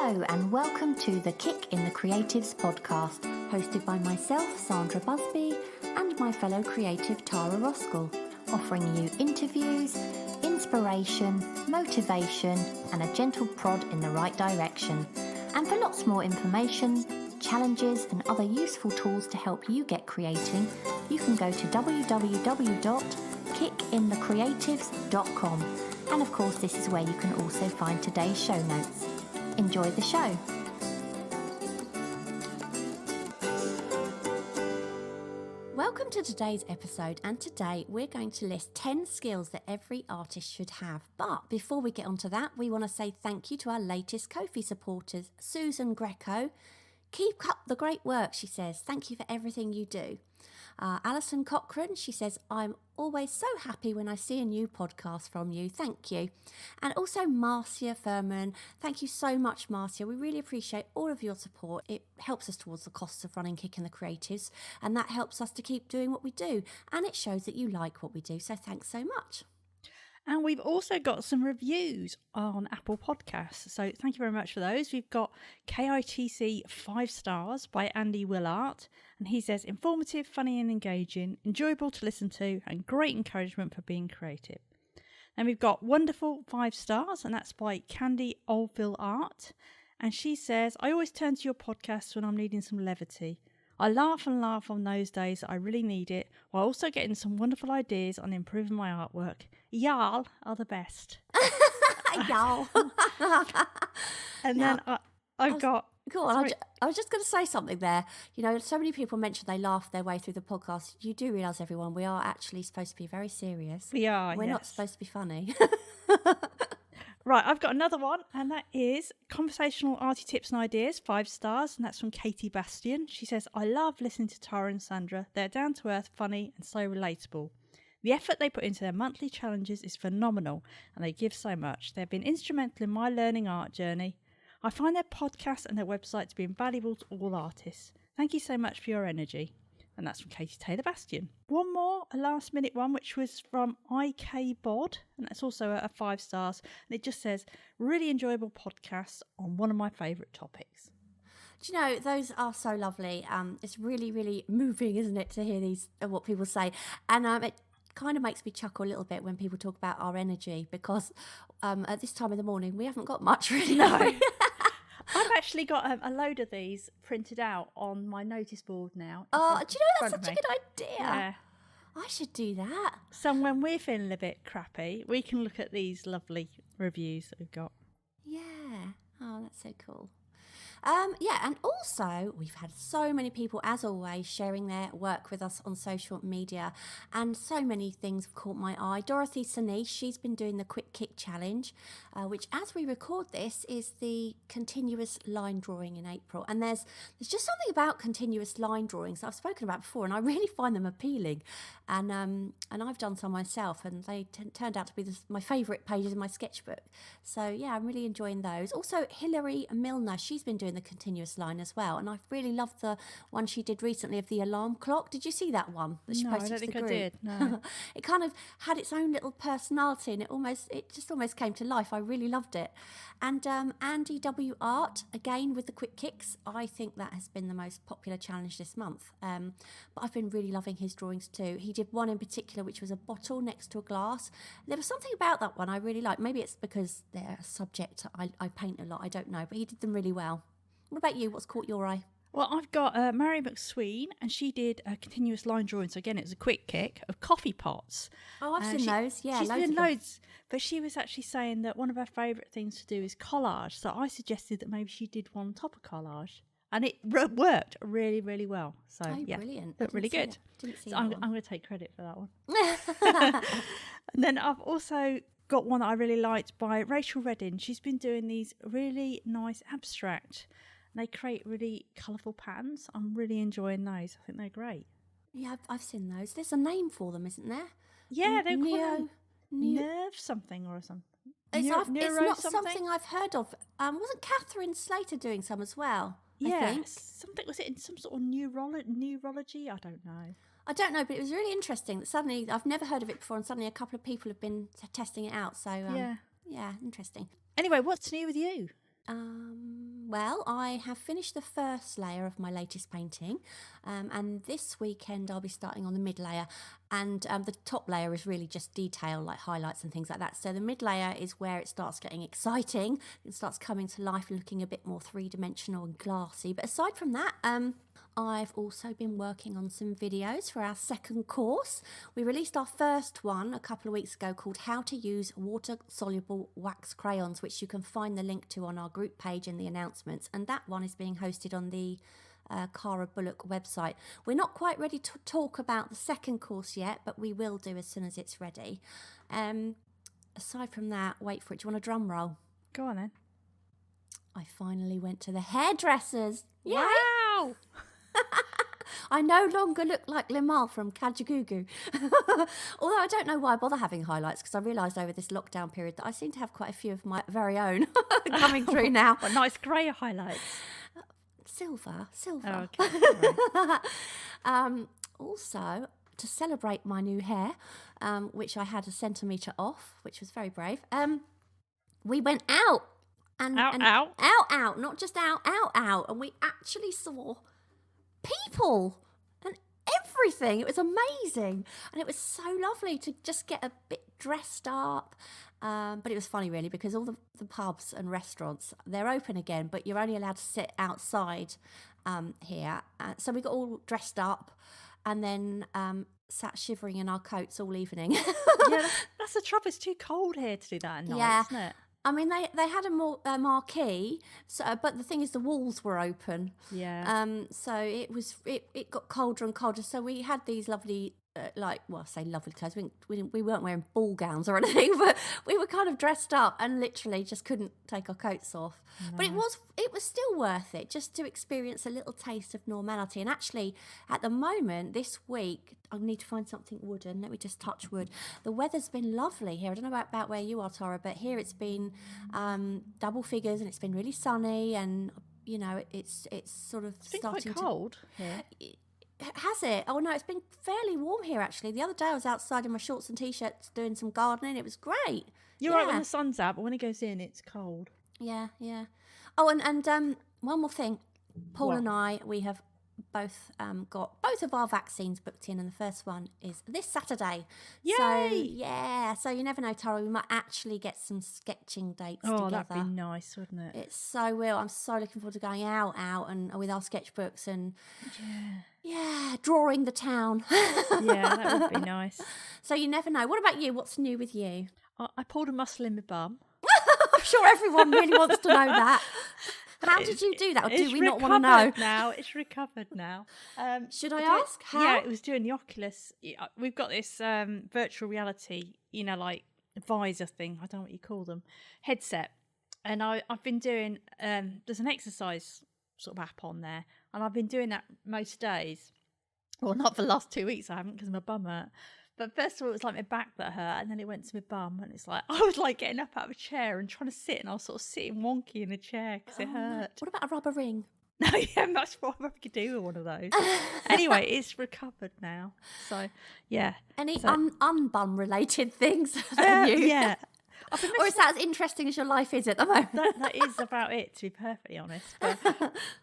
Hello and welcome to the Kick in the Creatives podcast, hosted by myself, Sandra Busby, and my fellow creative Tara Roskell, offering you interviews, inspiration, motivation, and a gentle prod in the right direction. And for lots more information, challenges, and other useful tools to help you get creating, you can go to www.kickinthecreatives.com. And of course, this is where you can also find today's show notes. Enjoy the show. Welcome to today's episode, and today we're going to list 10 skills that every artist should have. But before we get onto that, we want to say thank you to our latest Ko-fi supporters, Susan Greco. Keep up the great work, she says. Thank you for everything you do. Alison Cochran, she says, I'm always so happy when I see a new podcast from you. Thank you. And also Marcia Furman. Thank you so much, Marcia. We really appreciate all of your support. It helps us towards the costs of running Kick in the Creatives, and that helps us to keep doing what we do. And it shows that you like what we do. So thanks so much. And we've also got some reviews on Apple Podcasts. So thank you very much for those. We've got KITC 5 stars by Andy Willart. And he says, informative, funny and engaging, enjoyable to listen to, and great encouragement for being creative. Then we've got wonderful 5 stars, and that's by Candy Oldville Art. And she says, I always turn to your podcast when I'm needing some levity. I laugh and laugh on those days that I really need it, while also getting some wonderful ideas on improving my artwork. Y'all are the best. Y'all. And then I've got... Cool. I was just going to say something there. You know, so many people mention they laugh their way through the podcast. You do realise, everyone, we are actually supposed to be very serious. We are, We're not supposed to be funny. Right, I've got another one, and that is Conversational Arty Tips and Ideas, 5 stars, and that's from Katie Bastian. She says, I love listening to Tara and Sandra. They're down to earth, funny, and so relatable. The effort they put into their monthly challenges is phenomenal, and they give so much. They've been instrumental in my learning art journey. I find their podcast and their website to be invaluable to all artists. Thank you so much for your energy. And that's from Katie Taylor Bastian. One more, a last minute one, which was from IK Bod, and that's also a 5 stars. And it just says, really enjoyable podcast on one of my favourite topics. Do you know, those are so lovely. It's really, really moving, isn't it, to hear these what people say. And it kind of makes me chuckle a little bit when people talk about our energy, because at this time of the morning, we haven't got much, really. No. I've actually got a load of these printed out on my notice board now. Oh, do you know, that's such a good idea. Yeah. I should do that. So when we're feeling a bit crappy, we can look at these lovely reviews that we've got. Yeah. Oh, that's so cool. Yeah, and also we've had so many people, as always, sharing their work with us on social media, and so many things have caught my eye. Dorothy Sanish, she's been doing the Quick Kick Challenge, which, as we record this, is the continuous line drawing in April. And there's just something about continuous line drawings that I've spoken about before, and I really find them appealing. And I've done some myself, and they turned out to be my favourite pages in my sketchbook. So yeah, I'm really enjoying those. Also, Hilary Milner, she's been doing the continuous line as well, and I've really loved the one she did recently of the alarm clock. Did you see that one that she No, posted I don't think to the I group? did. No. It kind of had its own little personality, and it just almost came to life. I really loved it. And Andy W. Art, again with the quick kicks, I think that has been the most popular challenge this month. But I've been really loving his drawings too. He did one in particular which was a bottle next to a glass. There was something about that one I really liked. Maybe it's because they're a subject I paint a lot, I don't know, but he did them really well. What about you? What's caught your eye? Well, I've got Mary Mcsween, and she did a continuous line drawing. So again, it was a quick kick of coffee pots. Oh, I've seen those. Yeah, she's loads doing of them. loads. But she was actually saying that one of her favourite things to do is collage. So I suggested that maybe she did one on top of collage, and it worked really, really well. So yeah, brilliant! Looked really good. Didn't see so that I'm one. going to take credit for that one. And then I've also got one that I really liked by Rachel Reddin. She's been doing these really nice abstract. They create really colourful patterns. I'm really enjoying those. I think they're great. Yeah, I've seen those. There's a name for them, isn't there? Yeah, they're called nerve something or something. It's not something? something I've heard of. Wasn't Catherine Slater doing some as well? Yeah, I think. something, was it in some sort of neurology? I don't know. I don't know, but it was really interesting that suddenly, I've never heard of it before, and suddenly a couple of people have been testing it out. So yeah, interesting. Anyway, what's new with you? Well, I have finished the first layer of my latest painting, and this weekend I'll be starting on the mid layer. And the top layer is really just detail, like highlights and things like that. So the mid layer is where it starts getting exciting. It starts coming to life and looking a bit more three-dimensional and glassy. But aside from that, I've also been working on some videos for our second course. We released our first one a couple of weeks ago called How to Use Water-Soluble Wax Crayons, which you can find the link to on our group page in the announcements. And that one is being hosted on the Cara Bullock website. We're not quite ready to talk about the second course yet, but we will do as soon as it's ready. Aside from that, wait for it. Do you want a drum roll? Go on then. I finally went to the hairdressers. Yay! Wow! I no longer look like Limal from Kajagoogoo. Although I don't know why I bother having highlights, because I realised over this lockdown period that I seem to have quite a few of my very own coming through now. What nice grey highlights. Silver. Oh, okay. Also, to celebrate my new hair, which I had a centimetre off, which was very brave, we went out. Out, Not just out. And we actually saw people and everything. It was amazing. And it was so lovely to just get a bit dressed up. But it was funny, really, because all the pubs and restaurants, they're open again, but you're only allowed to sit outside here. So we got all dressed up and then sat shivering in our coats all evening. Yeah, that's the trouble. It's too cold here to do that at night, isn't it? I mean, they had a marquee, so, but the thing is, the walls were open. Yeah. So it got colder and colder. So we had these lovely, I say lovely clothes. We weren't wearing ball gowns or anything, but we were kind of dressed up and literally just couldn't take our coats off. No. But it was still worth it just to experience a little taste of normality. And actually, at the moment, this week, I need to find something wooden. Let me just touch wood. The weather's been lovely here. I don't know about where you are, Tara, but here it's been double figures and it's been really sunny, and you know it's sort of it's been starting quite cold here. Has it? Oh no, it's been fairly warm here actually. The other day I was outside in my shorts and t-shirts doing some gardening. It was great. You're right when the sun's out, but when it goes in, it's cold. Yeah. Oh, and one more thing. Paul and I, we have both got both of our vaccines booked in, and the first one is this Saturday. Yay! So you never know, Tara, we might actually get some sketching dates together. Oh, that'd be nice, wouldn't it? It so will. I'm so looking forward to going out and with our sketchbooks and drawing the town. Yeah, that would be nice. So you never know. What about you? What's new with you? I pulled a muscle in my bum. I'm sure everyone really wants to know that. How did you do that? Or do we not want to know? Now it's recovered now. Should I ask? How? Yeah, it was doing the Oculus. We've got this virtual reality, like visor thing. I don't know what you call them, headset. And I've been doing. There's an exercise sort of app on there, and I've been doing that most days. Well, not for the last 2 weeks. I haven't, because my bum hurt. But first of all, it was like my back that hurt, and then it went to my bum, and it's like I was like getting up out of a chair and trying to sit, and I was sort of sitting wonky in a chair because it hurt. What about a rubber ring? No, yeah, that's what I could do with one of those. Anyway, it's recovered now, so yeah. Any unbum related things? Yeah. Or is that as interesting as your life is at the moment? That is about it, to be perfectly honest. But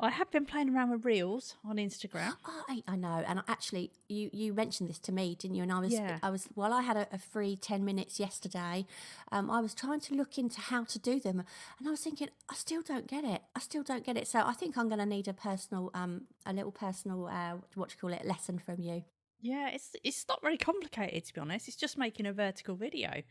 I have been playing around with Reels on Instagram. Oh, I know. And actually, you mentioned this to me, didn't you? And I was while I had a free 10 minutes yesterday, I was trying to look into how to do them, and I was thinking, I still don't get it. So I think I'm going to need a little personal, lesson from you. Yeah, it's not very complicated, to be honest. It's just making a vertical video.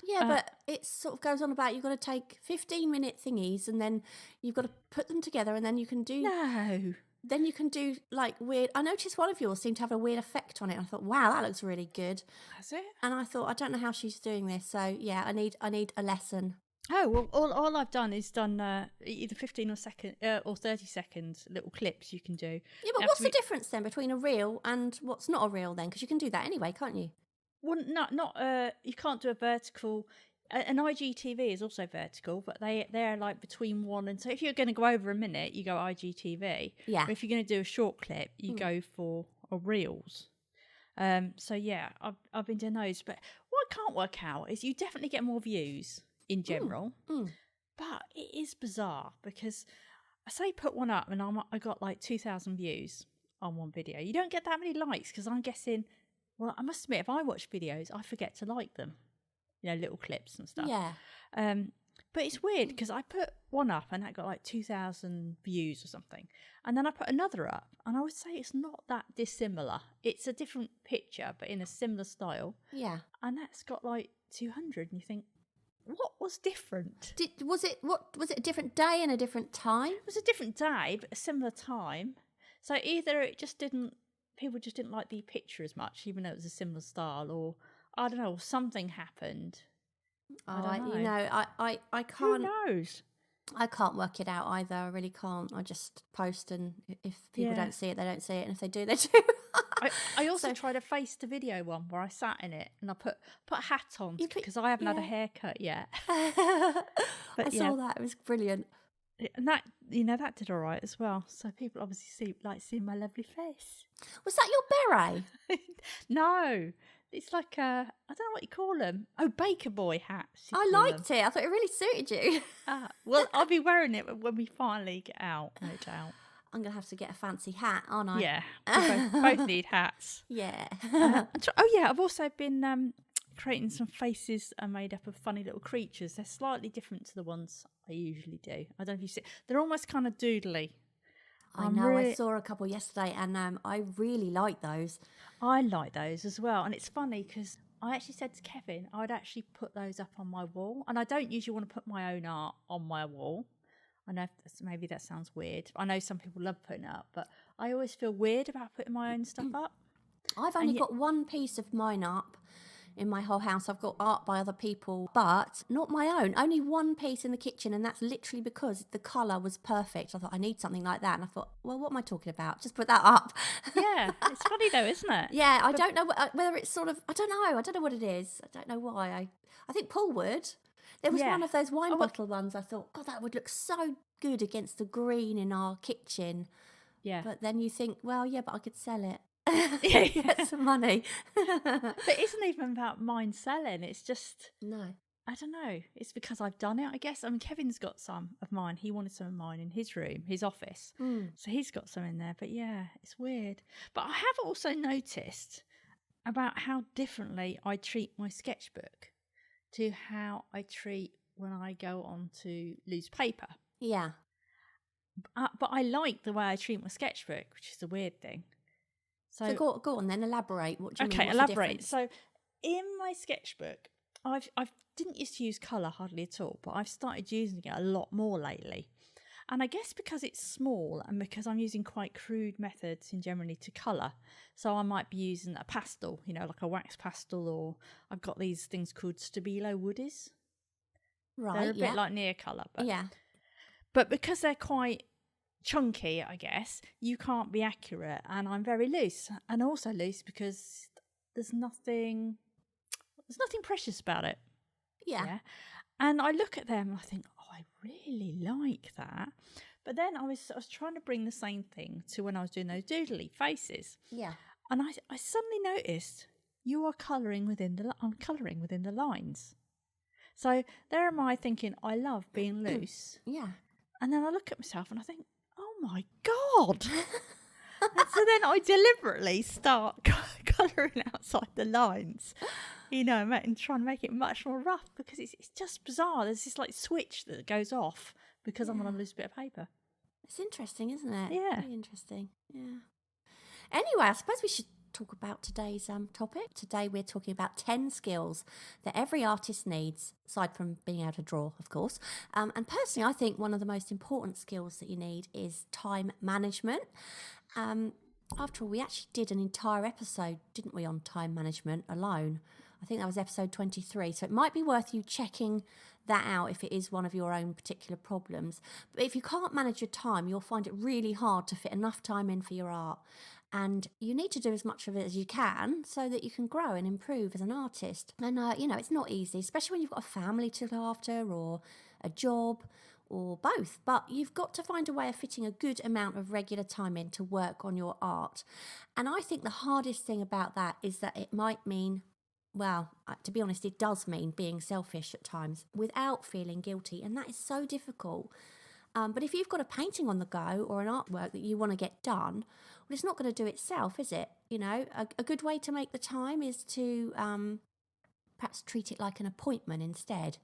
Yeah, but it sort of goes on about you've got to take 15-minute thingies, and then you've got to put them together, and then you can do... No. Then you can do, like, weird... I noticed one of yours seemed to have a weird effect on it. I thought, wow, that looks really good. Has it? And I thought, I don't know how she's doing this. So, yeah, I need a lesson. Oh, well, all I've done is done either 15 or 30 second little clips you can do. Yeah, but what's the difference then between a reel and what's not a reel then? Because you can do that anyway, can't you? Well, not you can't do a vertical. An IGTV is also vertical, but they're like between one and... So if you're going to go over a minute, you go IGTV. Yeah. But if you're going to do a short clip, you go for a Reels. So yeah, I've been doing those. But what I can't work out is you definitely get more views in general. But it is bizarre because I say put one up and I got like 2,000 views on one video. You don't get that many likes because I'm guessing, well, I must admit, if I watch videos, I forget to like them, little clips and stuff. Yeah. But it's weird because I put one up and that got like 2,000 views or something. And then I put another up and I would say it's not that dissimilar. It's a different picture, but in a similar style. Yeah. And that's got like 200. And you think, what was different? Was it a different day and a different time? It was a different day, but a similar time. So either people just didn't like the picture as much, even though it was a similar style, or I don't know, something happened. I don't know. I can't. Who knows? I can't work it out either. I really can't. I just post, and if people don't see it, they don't see it, and if they do, they do. I also tried a face to video one where I sat in it and I put a hat on because I haven't had a haircut yet. But I saw that; it was brilliant, and that did all right as well. So people obviously seeing my lovely face. Was that your beret? No. It's like I don't know what you call them. Oh, baker boy hats. I liked it. I thought it really suited you. Well, I'll be wearing it when we finally get out, no doubt. I'm going to have to get a fancy hat, aren't I? Yeah, we both need hats. Yeah. I've also been creating some faces made up of funny little creatures. They're slightly different to the ones I usually do. I don't know if you see. They're almost kind of doodly. I know. I saw a couple yesterday, and I really like those. I like those as well, and it's funny because I actually said to Kevin I'd actually put those up on my wall, and I don't usually want to put my own art on my wall. I know maybe that sounds weird. I know some people love putting it up, but I always feel weird about putting my own stuff up. I've only got one piece of mine up in my whole house. I've got art by other people, but not my own. Only one piece in the kitchen, and that's literally because the colour was perfect. I thought, I need something like that. And I thought, well, what am I talking about? Just put that up. Yeah, it's funny though, isn't it? Yeah, I don't know whether it's sort of, I don't know what it is. I don't know why. I think Paul would. There was one of those wine bottle ones. I thought, God, that would look so good against the green in our kitchen. Yeah. But then you think, well, yeah, but I could sell it. Yeah. Get some money. But it isn't even about mine selling. It's just, no. I don't know. It's because I've done it, I guess. I mean, Kevin's got some of mine. He wanted some of mine in his room, his office. So he's got some in there. But yeah, it's weird. But I have also noticed about how differently I treat my sketchbook to how I treat when I go on to loose paper. Yeah. But I like the way I treat my sketchbook, which is a weird thing. So go on then, elaborate. What do you mean? Okay, What's elaborate. The so in my sketchbook, I didn't used to use colour hardly at all, but I've started using it a lot more lately. And I guess because it's small and because I'm using quite crude methods in generally to colour, so I might be using a pastel, like a wax pastel, or I've got these things called Stabilo woodies. Right, they're a bit like near colour, but yeah. But because they're quite chunky, I guess, you can't be accurate, and I'm very loose, and also loose because there's nothing precious about it. Yeah. And I look at them and I think, oh, I really like that. But then I was trying to bring the same thing to when I was doing those doodly faces. Yeah. And I suddenly noticed I'm colouring within the lines. So there am I thinking I love being loose. Yeah. And then I look at myself and I think, oh my God. And so then I deliberately start colouring outside the lines, and trying to make it much more rough because it's just bizarre. There's this switch that goes off because I'm on a loose bit of paper. It's interesting, isn't it? Yeah. Very interesting. Yeah. Anyway, I suppose we should talk about today's topic. Today we're talking about 10 skills that every artist needs, aside from being able to draw, of course. And personally, I think one of the most important skills that you need is time management. After all, we actually did an entire episode, didn't we, on time management alone? I think that was episode 23. So it might be worth you checking that out if it is one of your own particular problems. But if you can't manage your time, you'll find it really hard to fit enough time in for your art. And you need to do as much of it as you can so that you can grow and improve as an artist. And, it's not easy, especially when you've got a family to look after or a job or both. But you've got to find a way of fitting a good amount of regular time in to work on your art. And I think the hardest thing about that is that it might mean, well, to be honest, it does mean being selfish at times without feeling guilty. And that is so difficult. But if you've got a painting on the go or an artwork that you want to get done, well, it's not going to do itself, is it? You know, a good way to make the time is to perhaps treat it like an appointment instead.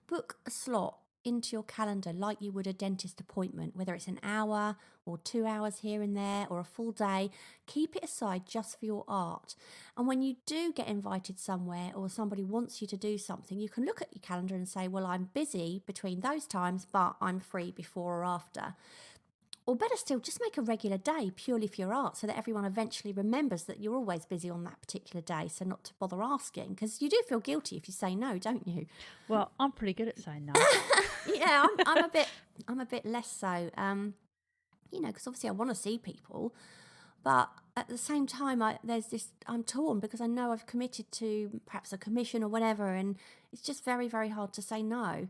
Book a slot into your calendar like you would a dentist appointment, whether it's an hour or 2 hours here and there or a full day. Keep it aside just for your art. And when you do get invited somewhere or somebody wants you to do something, you can look at your calendar and say, well, I'm busy between those times, but I'm free before or after. Or better still, just make a regular day purely for your art so that everyone eventually remembers that you're always busy on that particular day, so not to bother asking, because you do feel guilty if you say no, don't you? Well, I'm pretty good at saying no. Yeah, I'm a bit less so, you know, because obviously I want to see people, but at the same time, I'm torn because I know I've committed to perhaps a commission or whatever, and it's just very, very hard to say no.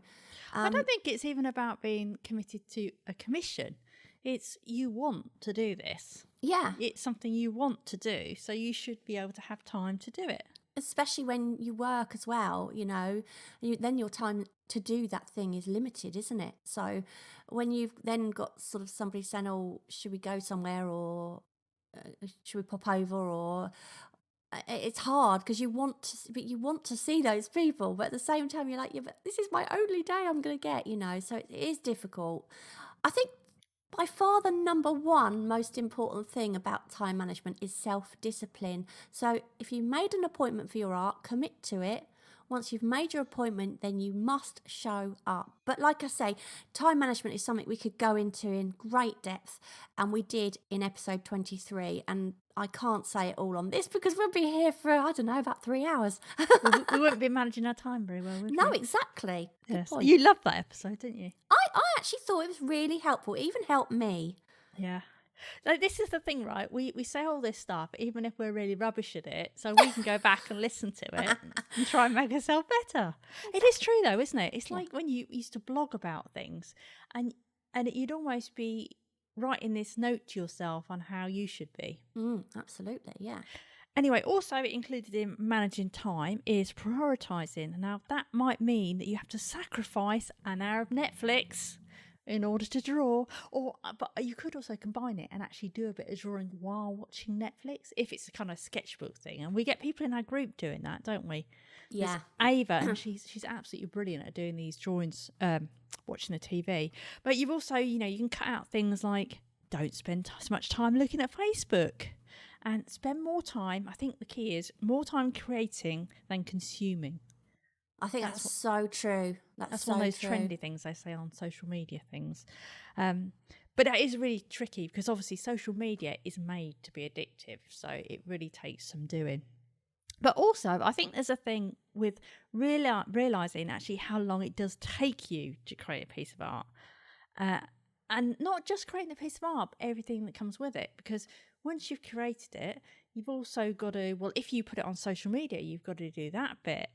I don't think it's even about being committed to a commission. It's you want to do this. Yeah. It's something you want to do, so you should be able to have time to do it. Especially when you work as well, you know, then your time to do that thing is limited, isn't it? So when you've then got sort of somebody saying, oh, should we go somewhere, or should we pop over, or it's hard because you want to see those people, but at the same time you're like, yeah, but this is my only day I'm going to get, you know, so it is difficult. I think by far the number one most important thing about time management is self-discipline. So if you made an appointment for your art, commit to it. Once you've made your appointment, then you must show up. But like I say, time management is something we could go into in great depth, and we did in episode 23. And I can't say it all on this because we'll be here for, I don't know, about 3 hours. We won't be managing our time very well, would we? No, exactly. Yes. You loved that episode, didn't you? I actually thought it was really helpful. It even helped me. Yeah. So this is the thing, right? We say all this stuff, even if we're really rubbish at it, so we can go back and listen to it and try and make ourselves better. It is true, though, isn't it? It's like when you used to blog about things, and you'd almost be writing this note to yourself on how you should be. Absolutely, yeah. Anyway, also included in managing time is prioritising. Now, that might mean that you have to sacrifice an hour of Netflix in order to draw, but you could also combine it and actually do a bit of drawing while watching Netflix if it's a kind of sketchbook thing. And we get people in our group doing that, don't we? Yeah. There's Ava, and she's absolutely brilliant at doing these drawings, watching the TV. But you've also, you know, you can cut out things like don't spend so much time looking at Facebook and spend more time. I think the key is more time creating than consuming. I think that's so true. That's so one of those true. trendy things they say on social media things. But that is really tricky because obviously social media is made to be addictive. So it really takes some doing. But also, I think there's a thing with realising actually how long it does take you to create a piece of art. And not just creating a piece of art, but everything that comes with it. Because once you've created it, you've also got to, well, if you put it on social media, you've got to do that bit.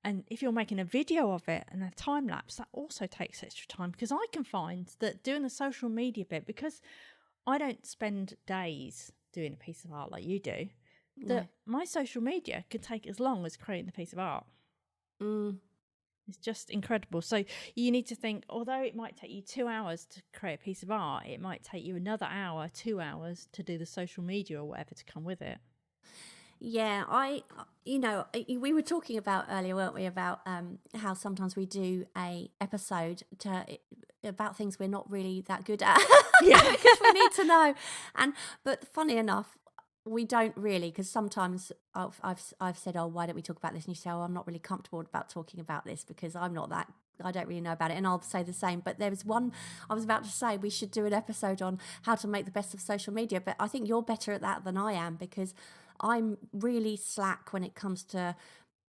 And if you're making a video of it and a time lapse, that also takes extra time. Because I can find that doing the social media bit, because I don't spend days doing a piece of art like you do, that my social media could take as long as creating the piece of art. It's just incredible. So you need to think, although it might take you 2 hours to create a piece of art, it might take you another hour, 2 hours to do the social media or whatever to come with it. Yeah, we were talking about earlier, weren't we, about how sometimes we do a episode about things we're not really that good at. Yeah, because we need to know. But funny enough, we don't really, because sometimes I've said, oh, why don't we talk about this? And you say, oh, I'm not really comfortable about talking about this because I don't really know about it. And I'll say the same. But there was one, I was about to say we should do an episode on how to make the best of social media. But I think you're better at that than I am, because I'm really slack when it comes to,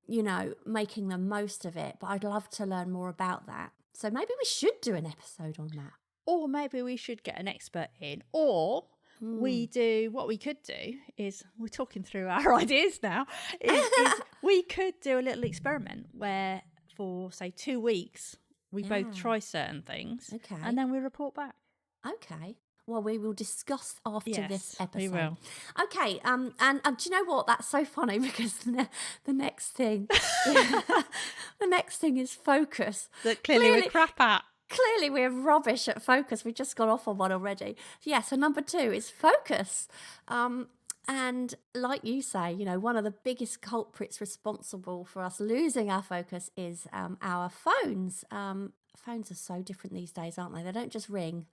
you know, making the most of it. But I'd love to learn more about that. So maybe we should do an episode on that. Or maybe we should get an expert in. Or what we could do is, we're talking through our ideas now, is we could do a little experiment where for, say, 2 weeks, we both try certain things. Okay. And then we report back. Okay. Well, we will discuss after this episode. We will. Okay, and do you know what? That's so funny because the next thing, the next thing is focus. That clearly we're crap at. Clearly, we're rubbish at focus. We've just got off on one already. Yeah, so number 2 is focus. And like you say, one of the biggest culprits responsible for us losing our focus is our phones. Phones are so different these days, aren't they? They don't just ring.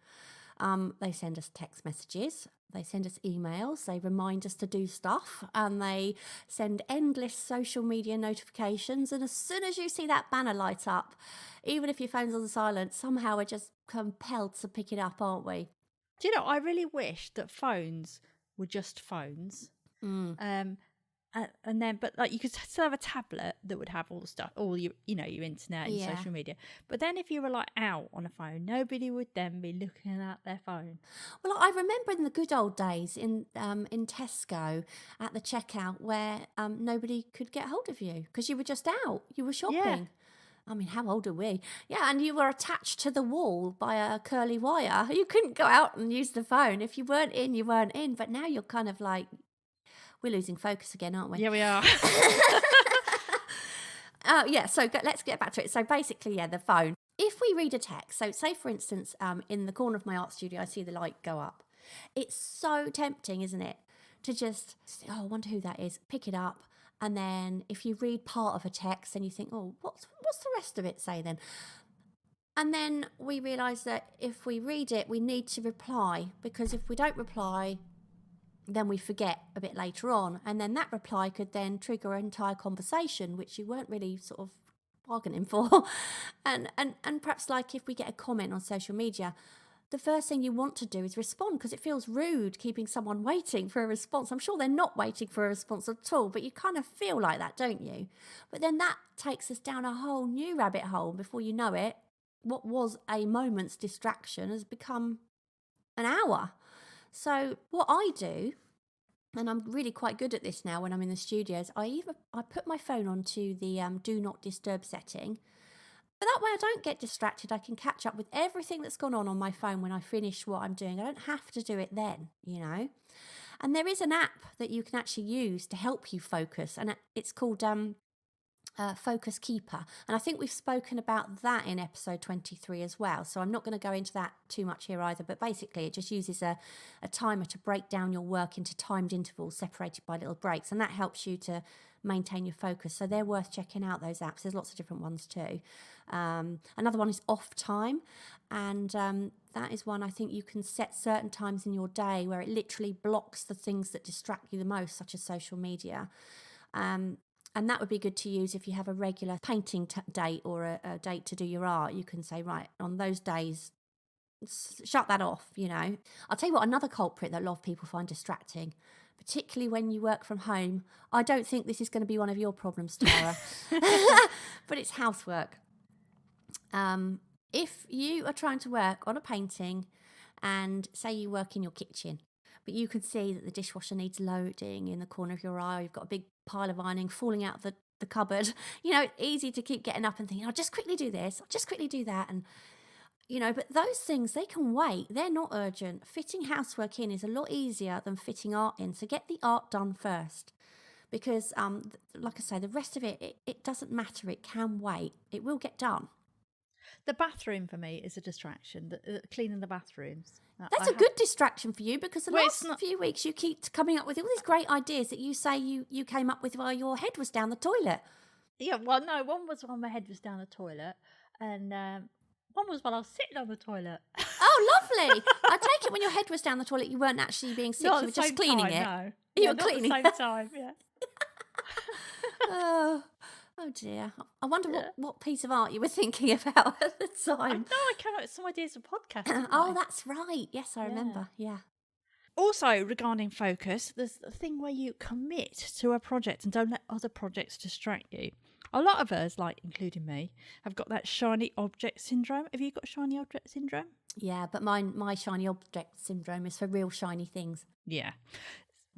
They send us text messages, they send us emails, they remind us to do stuff, and they send endless social media notifications. And as soon as you see that banner light up, even if your phone's on silent, somehow we're just compelled to pick it up, aren't we? Do you know, I really wish that phones were just phones. And then, but like you could still have a tablet that would have all the stuff, all your internet and social media. But then if you were like out on a phone, nobody would then be looking at their phone. Well, I remember in the good old days in Tesco at the checkout where nobody could get hold of you because you were just out, you were shopping. Yeah. I mean, how old are we? Yeah, and you were attached to the wall by a curly wire. You couldn't go out and use the phone. If you weren't in, you weren't in. But now you're kind of like, we're losing focus again, aren't we? Yeah, we are. So let's get back to it. So basically, the phone. If we read a text, so say for instance, in the corner of my art studio, I see the light go up. It's so tempting, isn't it? To just, I wonder who that is. Pick it up. And then if you read part of a text, then you think, oh, what's the rest of it say then? And then we realise that if we read it, we need to reply, because if we don't reply, then we forget a bit later on. And then that reply could then trigger an entire conversation, which you weren't really sort of bargaining for. and perhaps like if we get a comment on social media, the first thing you want to do is respond, because it feels rude keeping someone waiting for a response. I'm sure they're not waiting for a response at all, but you kind of feel like that, don't you? But then that takes us down a whole new rabbit hole. Before you know it, what was a moment's distraction has become an hour. So what I do, and I'm really quite good at this now when I'm in the studios, I put my phone onto the do not disturb setting. But that way I don't get distracted. I can catch up with everything that's gone on my phone when I finish what I'm doing. I don't have to do it then, And there is an app that you can actually use to help you focus, and it's called Focus Keeper. And I think we've spoken about that in episode 23 as well. So I'm not going to go into that too much here either. But basically, it just uses a timer to break down your work into timed intervals separated by little breaks. And that helps you to maintain your focus. So they're worth checking out, those apps. There's lots of different ones too. Another one is Off Time. And that is one I think you can set certain times in your day where it literally blocks the things that distract you the most, such as social media. And that would be good to use if you have a regular painting date or a date to do your art. You can say, right, on those days, shut that off, I'll tell you what, another culprit that a lot of people find distracting, particularly when you work from home. I don't think this is going to be one of your problems, Tara, but it's housework. If you are trying to work on a painting and say you work in your kitchen, but you can see that the dishwasher needs loading in the corner of your eye, or you've got a big pile of ironing falling out the cupboard, it's easy to keep getting up and thinking, I'll just quickly do this, I'll just quickly do that. And, but those things, they can wait. They're not urgent. Fitting housework in is a lot easier than fitting art in. So get the art done first. Because, like I say, the rest of it doesn't matter. It can wait. It will get done. The bathroom for me is a distraction, cleaning the bathrooms. That's a good distraction for you, because the last few weeks you keep coming up with all these great ideas that you say you came up with while your head was down the toilet. Yeah, well, no, one was while my head was down the toilet, and one was while I was sitting on the toilet. Oh, lovely. I take it when your head was down the toilet, you weren't actually being sick, you were just cleaning it. No. You were cleaning at the same time, yeah. Oh dear. I wonder what piece of art you were thinking about at the time. I came up with some ideas for podcasts. That's right. Yes, I remember. Yeah. Also, regarding focus, there's the thing where you commit to a project and don't let other projects distract you. A lot of us, like including me, have got that shiny object syndrome. Have you got shiny object syndrome? Yeah, but my shiny object syndrome is for real shiny things. Yeah.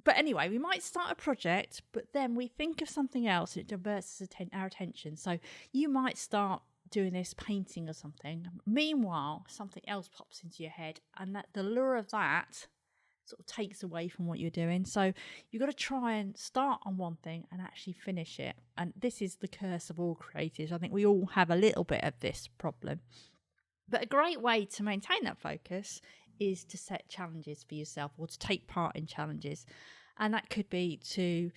But anyway, we might start a project, but then we think of something else and it diverts our attention. So you might start doing this painting or something. Meanwhile, something else pops into your head, and that the lure of that sort of takes away from what you're doing. So you've got to try and start on one thing and actually finish it. And this is the curse of all creatives. I think we all have a little bit of this problem. But a great way to maintain that focus is to set challenges for yourself or to take part in challenges. And that could be to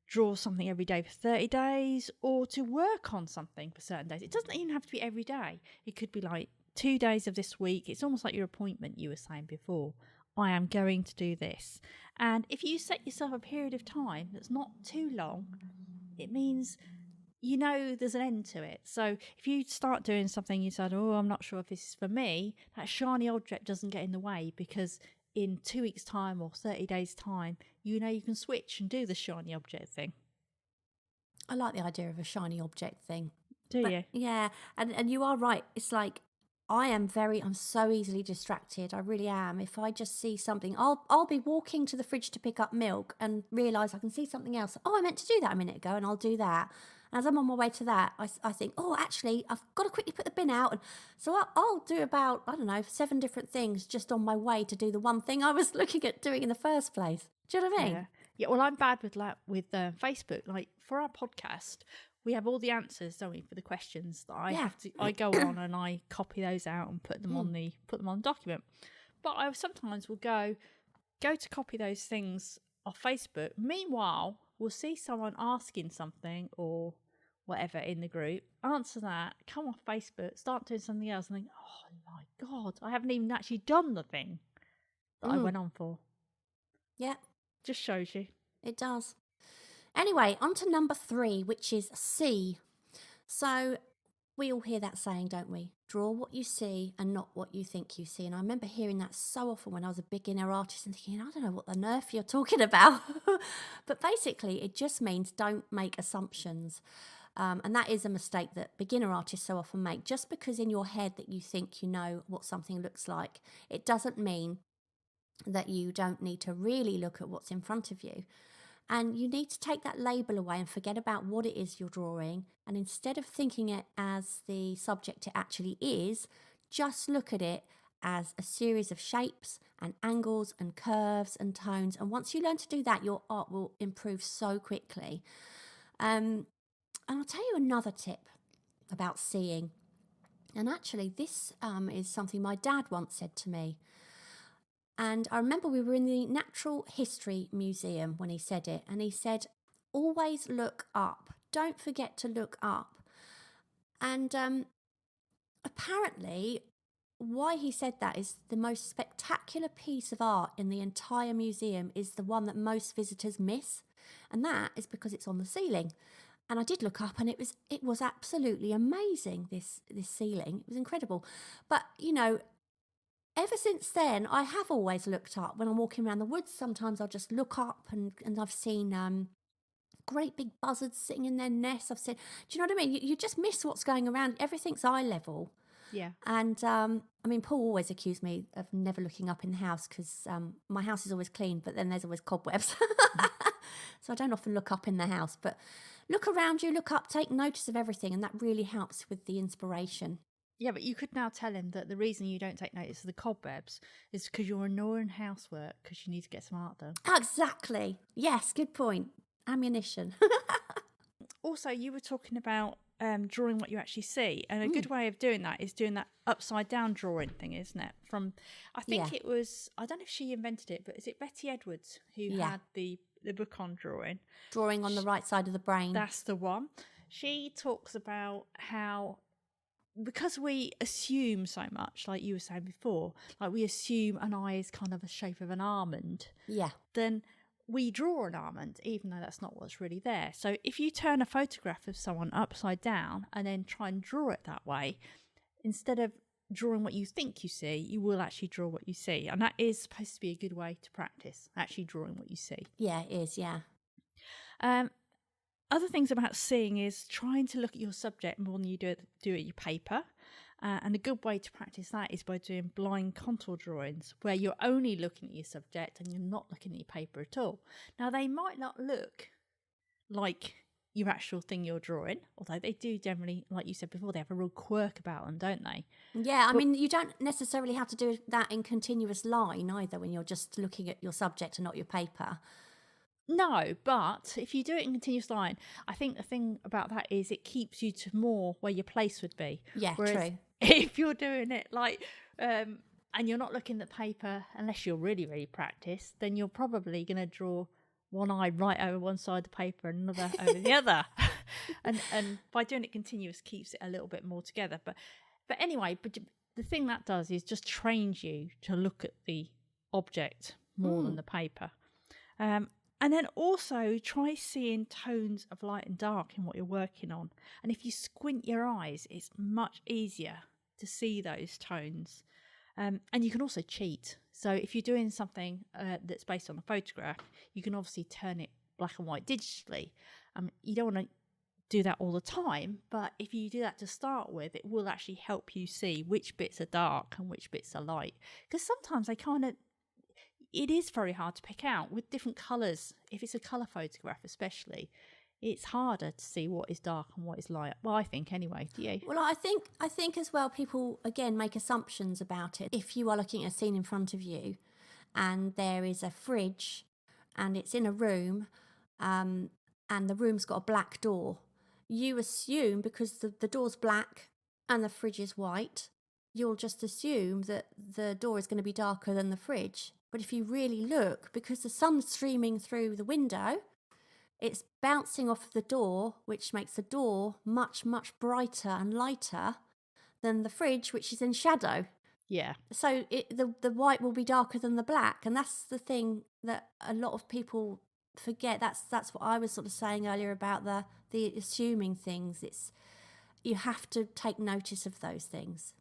draw something every day for 30 days or to work on something for certain days. It doesn't even have to be every day. It could be like 2 days of this week. It's almost like your appointment you were saying before. I am going to do this. And if you set yourself a period of time that's not too long, it means you know there's an end to it. So if you start doing something you said, oh, I'm not sure if this is for me, that shiny object doesn't get in the way, because in 2 weeks' time or 30 days' time, you know you can switch and do the shiny object thing. I like the idea of a shiny object thing. Do you? Yeah, and you are right. It's like I'm so easily distracted. I really am. If I just see something, I'll be walking to the fridge to pick up milk and realise I can see something else. Oh, I meant to do that a minute ago, and I'll do that. As I'm on my way to that, I think, oh, actually, I've got to quickly put the bin out. And so I'll do about, I don't know, 7 different things just on my way to do the one thing I was looking at doing in the first place. Do you know what I mean? Yeah. Yeah, well, I'm bad with Facebook. Like for our podcast, we have all the answers, don't we, for the questions that I have to. I go on and I copy those out and put them on the document. But I sometimes will go to copy those things off Facebook. Meanwhile, we'll see someone asking something or whatever in the group, answer that, come off Facebook, start doing something else, and think, oh my God, I haven't even actually done the thing that I went on for. Yeah. Just shows you. It does. Anyway, on to number 3, which is see. So we all hear that saying, don't we? Draw what you see and not what you think you see. And I remember hearing that so often when I was a beginner artist and thinking, I don't know what the nerf you're talking about. But basically, it just means don't make assumptions. And that is a mistake that beginner artists so often make. Just because in your head that you think you know what something looks like, it doesn't mean that you don't need to really look at what's in front of you. And you need to take that label away and forget about what it is you're drawing. And instead of thinking it as the subject it actually is, just look at it as a series of shapes and angles and curves and tones. And once you learn to do that, your art will improve so quickly. And I'll tell you another tip about seeing. And actually, this is something my dad once said to me. And I remember we were in the Natural History Museum when he said it. And he said, always look up. Don't forget to look up. And apparently, why he said that is the most spectacular piece of art in the entire museum is the one that most visitors miss. And that is because it's on the ceiling. And I did look up and it was absolutely amazing, this ceiling. It was incredible. But, you know, ever since then, I have always looked up. When I'm walking around the woods, sometimes I'll just look up and I've seen great big buzzards sitting in their nests. I've seen, do you know what I mean? You just miss what's going around. Everything's eye level. Yeah. And I mean, Paul always accused me of never looking up in the house because my house is always clean, but then there's always cobwebs. So I don't often look up in the house. But look around you, look up, take notice of everything. And that really helps with the inspiration. Yeah, but you could now tell him that the reason you don't take notice of the cobwebs is because you're annoying housework because you need to get some art done. Exactly. Yes, good point. Ammunition. Also, you were talking about drawing what you actually see, and a good way of doing that is doing that upside down drawing thing, isn't it? I think it was, I don't know if she invented it, but is it Betty Edwards who had the book on drawing? Drawing on the right side of the brain. That's the one. She talks about how, because we assume so much, like you were saying before, like we assume an eye is kind of the shape of an almond. Yeah. Then we draw an almond, even though that's not what's really there. So if you turn a photograph of someone upside down and then try and draw it that way, instead of drawing what you think you see, you will actually draw what you see. And that is supposed to be a good way to practice, actually drawing what you see. Yeah, it is, yeah. Other things about seeing is trying to look at your subject more than you do at your paper. And a good way to practice that is by doing blind contour drawings, where you're only looking at your subject and you're not looking at your paper at all. Now, they might not look like your actual thing you're drawing, although they do generally, like you said before, they have a real quirk about them, don't they? Yeah, I mean, you don't necessarily have to do that in continuous line either when you're just looking at your subject and not your paper. No, but if you do it in continuous line, I think the thing about that is it keeps you to more where your place would be. Yeah, Whereas true. if you're doing it like and you're not looking at the paper, unless you're really, really practiced, then you're probably going to draw one eye right over one side of the paper and another over the other. And by doing it continuous keeps it a little bit more together. But anyway, but the thing that does is just trains you to look at the object more than the paper. And then also try seeing tones of light and dark in what you're working on. And if you squint your eyes, it's much easier to see those tones. And you can also cheat. So if you're doing something that's based on a photograph, you can obviously turn it black and white digitally. You don't want to do that all the time, but if you do that to start with, it will actually help you see which bits are dark and which bits are light. Because sometimes it is very hard to pick out with different colours. If it's a colour photograph especially, it's harder to see what is dark and what is light. Well, I think anyway. Do you? Well, I think as well, people, again, make assumptions about it. If you are looking at a scene in front of you and there is a fridge and it's in a room and the room's got a black door, you assume because the door's black and the fridge is white, you'll just assume that the door is going to be darker than the fridge. But if you really look, because the sun's streaming through the window, it's bouncing off the door, which makes the door much, much brighter and lighter than the fridge, which is in shadow. Yeah. So the white will be darker than the black. And that's the thing that a lot of people forget. That's what I was sort of saying earlier about the assuming things. You have to take notice of those things.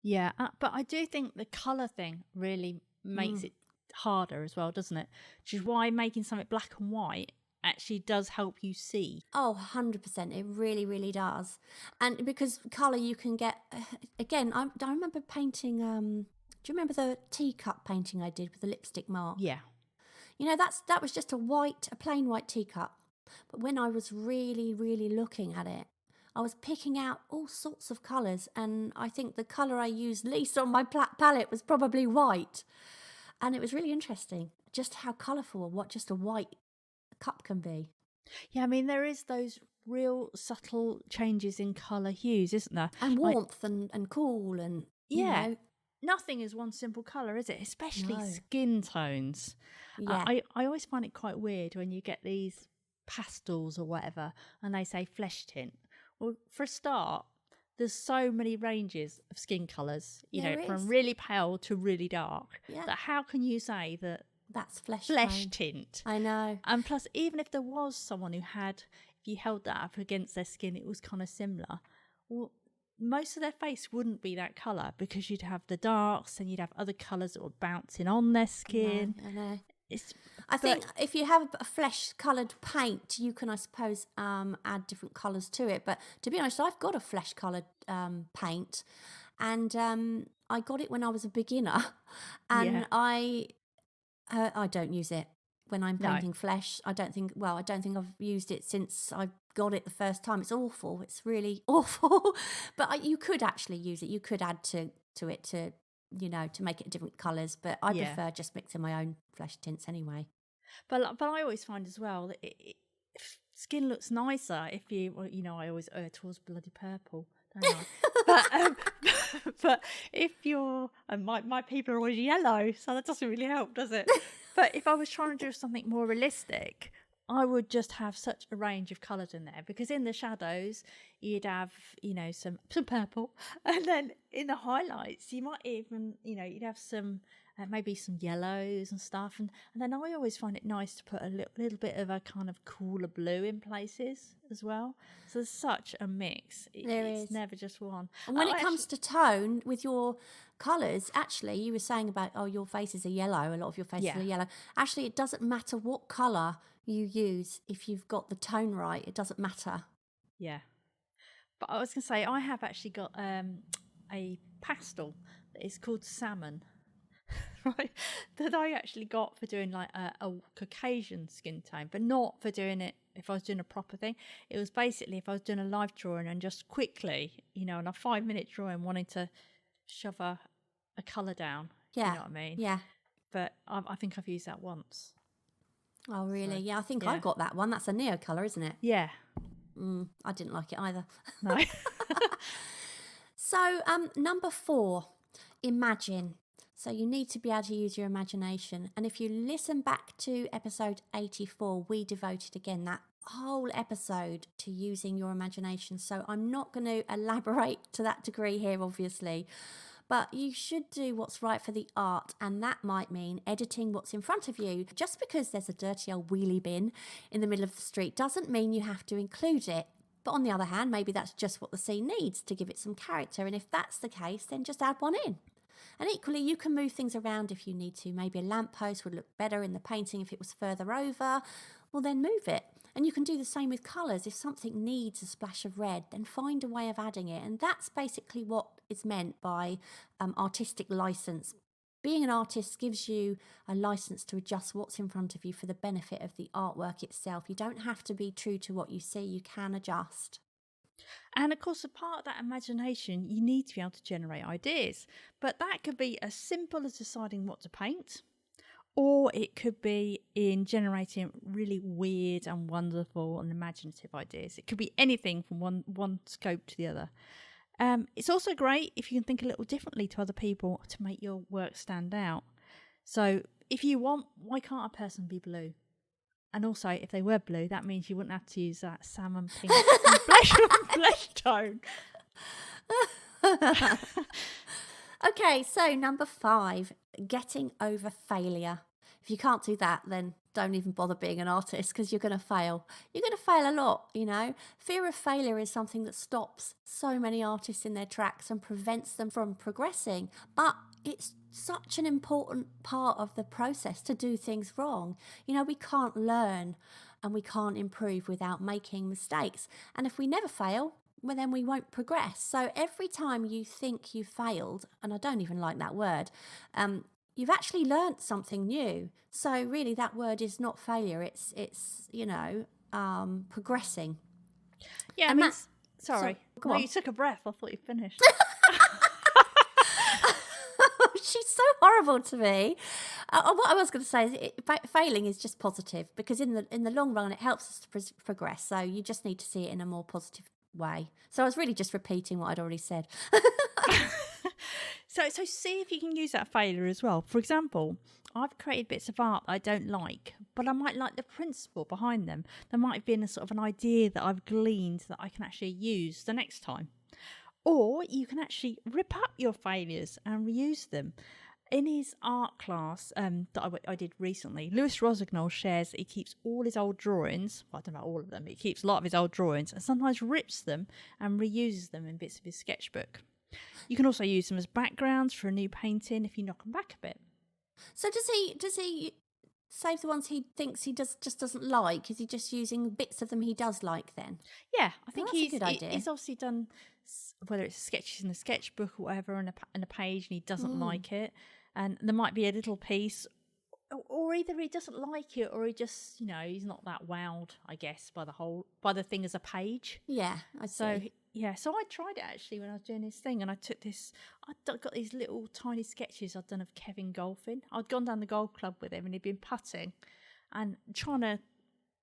Yeah, but I do think the colour thing really makes it harder as well, doesn't it? Which is why making something black and white actually does help you see. Oh, 100%. It really, really does. And because colour you can get, again, I remember painting, do you remember the teacup painting I did with the lipstick mark? Yeah. You know, that was just a plain white teacup. But when I was really, really looking at it, I was picking out all sorts of colours, and I think the colour I used least on my palette was probably white. And it was really interesting just how colourful what just a white cup can be. Yeah, I mean, there is those real subtle changes in colour hues, isn't there? And warmth and cool and, you know. Nothing is one simple colour, is it? Especially No. skin tones. Yeah. I always find it quite weird when you get these pastels or whatever and they say flesh tint. Well, for a start, there's so many ranges of skin colours, from really pale to really dark. Yeah. That how can you say that that's flesh tint? I know. And plus, even if there was someone who had, if you held that up against their skin, it was kind of similar. Well, most of their face wouldn't be that colour because you'd have the darks and you'd have other colours that were bouncing on their skin. I know. I think if you have a flesh-coloured paint, you can, I suppose, add different colours to it. But to be honest, I've got a flesh-coloured paint, and I got it when I was a beginner, and I don't use it when I'm painting flesh. I don't think I've used it since I got it the first time. It's awful. It's really awful. But you could actually use it. You could add to it to make it different colours, but I prefer just mixing my own flesh tints anyway. But I always find as well that skin looks nicer if you, I always err towards bloody purple, don't I? but if you're, and my people are always yellow, so that doesn't really help, does it? But if I was trying to do something more realistic, I would just have such a range of colours in there, because in the shadows you'd have, some purple, and then in the highlights you might even, you'd have some maybe some yellows and stuff, and then I always find it nice to put a little bit of a kind of cooler blue in places as well. So there's such a mix. It's never just one. And when it comes to tone with your colours, actually, you were saying about your faces are yellow. A lot of your faces are yellow. Actually, it doesn't matter what colour you use if you've got the tone right. It doesn't matter. Yeah. But I was going to say, I have actually got a pastel that is called salmon, right? That I actually got for doing like a Caucasian skin tone, but not for doing it if I was doing a proper thing. It was basically if I was doing a live drawing and just quickly, in a 5-minute drawing, wanting to shove a colour down. Yeah. You know what I mean? Yeah. But I think I've used that once. Oh, really? So, I think I got that one. That's a neo colour, isn't it? Yeah. I didn't like it either. No. So, number 4, imagine. So you need to be able to use your imagination. And if you listen back to episode 84, we devoted again that whole episode to using your imagination. So I'm not going to elaborate to that degree here, obviously. But you should do what's right for the art, and that might mean editing what's in front of you. Just because there's a dirty old wheelie bin in the middle of the street doesn't mean you have to include it. But on the other hand, maybe that's just what the scene needs to give it some character. And if that's the case, then just add one in. And equally, you can move things around if you need to. Maybe a lamppost would look better in the painting if it was further over. Well, then move it. And you can do the same with colours. If something needs a splash of red, then find a way of adding it. And that's basically what is meant by artistic license. Being an artist gives you a license to adjust what's in front of you for the benefit of the artwork itself. You don't have to be true to what you see. You can adjust. And of course, a part of that imagination, you need to be able to generate ideas. But that could be as simple as deciding what to paint, or it could be in generating really weird and wonderful and imaginative ideas. It could be anything from one scope to the other. It's also great if you can think a little differently to other people to make your work stand out. So if you want, why can't a person be blue? And also, if they were blue, that means you wouldn't have to use that salmon pink flesh tone. Okay, so number 5, getting over failure. If you can't do that, then don't even bother being an artist because you're going to fail. You're going to fail a lot, you know. Fear of failure is something that stops so many artists in their tracks and prevents them from progressing. But it's such an important part of the process to do things wrong. You know, we can't learn and we can't improve without making mistakes. And if we never fail, well, then we won't progress. So every time you think you failed, and I don't even like that word, you've actually learnt something new. So really that word is not failure, it's progressing. Yeah, And sorry. go No, on. you took a breath. I thought you finished. She's so horrible to me. What I was going to say is failing is just positive because in the long run it helps us to progress. So you just need to see it in a more positive way. So I was really just repeating what I'd already said. So see if you can use that failure as well. For example, I've created bits of art I don't like, but I might like the principle behind them. There might have been a sort of an idea that I've gleaned that I can actually use the next time. Or you can actually rip up your failures and reuse them. In his art class that I did recently, Lewis Rosignol shares that he keeps all his old drawings, well, I don't know all of them, but he keeps a lot of his old drawings and sometimes rips them and reuses them in bits of his sketchbook. You can also use them as backgrounds for a new painting if you knock them back a bit. So does he save the ones he thinks he just doesn't like? Is he just using bits of them he does like then? Yeah, I think that's a good idea. He's obviously done, whether it's sketches in a sketchbook or whatever, on a page, and he doesn't like it. And there might be a little piece, or either he doesn't like it, or he just, he's not that wowed, I guess, by the thing as a page. Yeah, I see. So I tried it actually when I was doing this thing, and I got these little tiny sketches I'd done of Kevin golfing. I'd gone down the golf club with him, and he'd been putting, and trying to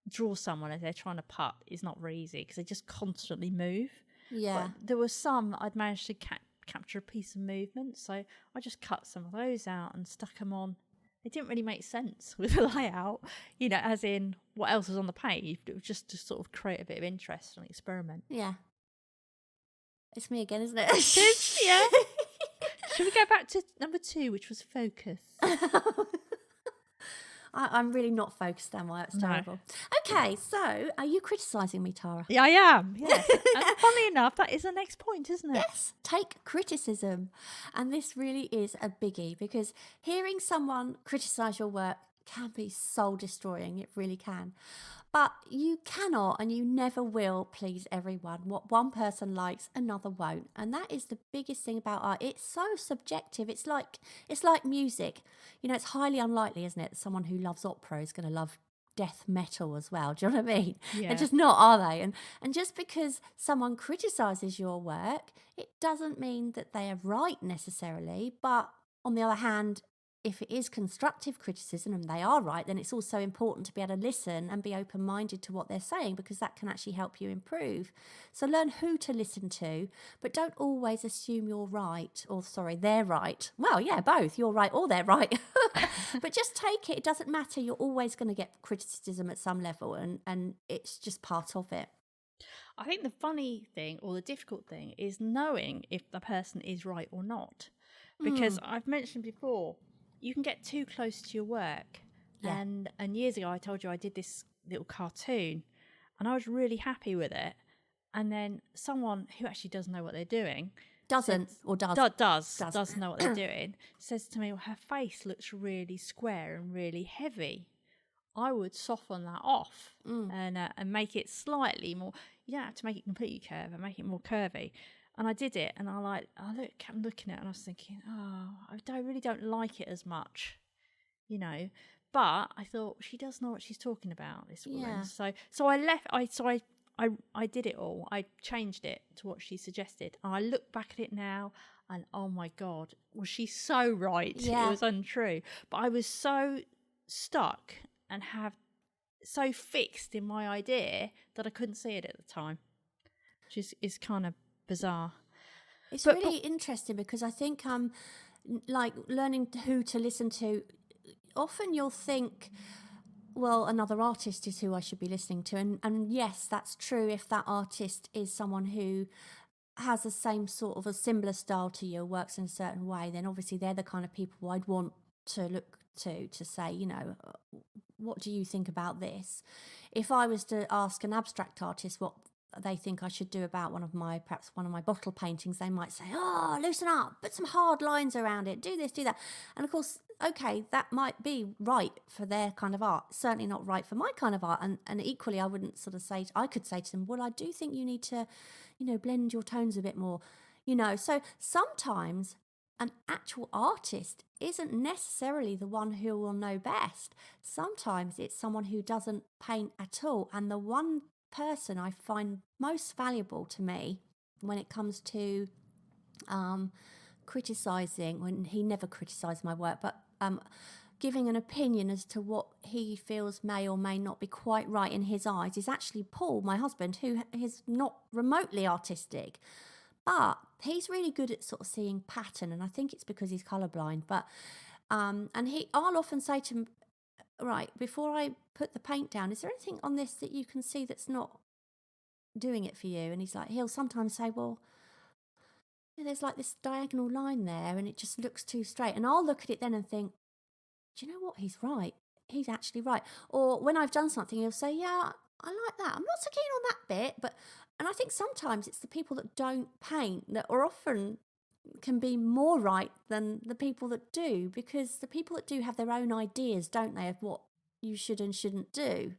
draw someone as they're trying to putt is not very easy because they just constantly move. Yeah. But there were some that I'd managed to capture a piece of movement, so I just cut some of those out and stuck them on. It didn't really make sense with the layout, as in what else was on the page. It was just to sort of create a bit of interest and experiment. Yeah. It's me again, isn't it? Yeah. Should we go back to number 2, which was focus? I'm really not focused, am I? It's terrible. Okay, so are you criticising me, Tara? Yeah, I am. Yes. And funnily enough, that is the next point, isn't it? Yes, take criticism. And this really is a biggie because hearing someone criticise your work can be soul destroying. It really can. But you cannot and you never will please everyone. What one person likes, another won't. And that is the biggest thing about art. It's so subjective. It's like music. It's highly unlikely, isn't it, that someone who loves opera is going to love death metal as well. Do you know what I mean? Yeah. They're just not, are they? And just because someone criticises your work, it doesn't mean that they are right necessarily. But on the other hand, if it is constructive criticism and they are right, then it's also important to be able to listen and be open-minded to what they're saying, because that can actually help you improve. So learn who to listen to, but don't always assume you're right, or sorry, they're right. Well, yeah, both. You're right or they're right. But just take it. It doesn't matter. You're always going to get criticism at some level, and it's just part of it. I think the funny thing or the difficult thing is knowing if the person is right or not. Because I've mentioned before, you can get too close to your work. Yeah. And years ago, I told you I did this little cartoon and I was really happy with it. And then someone who actually doesn't know what they're doing Does know what they're doing, says to me, well, her face looks really square and really heavy. I would soften that off and make it slightly more. You don't have to make it completely curved, but make it more curvy. And I did it, and I'm looking at it, and I was thinking, oh, I really don't like it as much, you know. But I thought she does know what she's talking about, this woman. Yeah. So I did it all. I changed it to what she suggested, and I look back at it now, and oh my God, was she so right? Yeah. It was untrue, but I was so stuck and have so fixed in my idea that I couldn't see it at the time, which is kind of bizarre. It's really interesting, because I think like learning who to listen to, often you'll think, well, another artist is who I should be listening to, and yes, that's true if that artist is someone who has the same sort of a similar style to you, works in a certain way, then obviously they're the kind of people I'd want to look to say, you know, what do you think about this? If I was to ask an abstract artist what they think I should do about perhaps one of my bottle paintings, they might say, oh, loosen up, put some hard lines around it, do this, do that. And of course, okay, that might be right for their kind of art, certainly not right for my kind of art. And equally, I wouldn't sort of say, I could say to them, well, I do think you need to, you know, blend your tones a bit more, you know. So sometimes an actual artist isn't necessarily the one who will know best. Sometimes it's someone who doesn't paint at all. And the one person I find most valuable to me when it comes to criticizing, when he never criticized my work, but giving an opinion as to what he feels may or may not be quite right in his eyes, is actually Paul, my husband, who is not remotely artistic, but he's really good at sort of seeing pattern, and I think it's because he's colourblind. But I'll often say to him, right, before I put the paint down, is there anything on this that you can see that's not doing it for you? And he'll sometimes say, well, there's like this diagonal line there and it just looks too straight. And I'll look at it then and think, do you know what? He's right. He's actually right. Or when I've done something, he'll say, yeah, I like that. I'm not so keen on that bit. And I think sometimes it's the people that don't paint that are often can be more right than the people that do, because the people that do have their own ideas, don't they, of what you should and shouldn't do.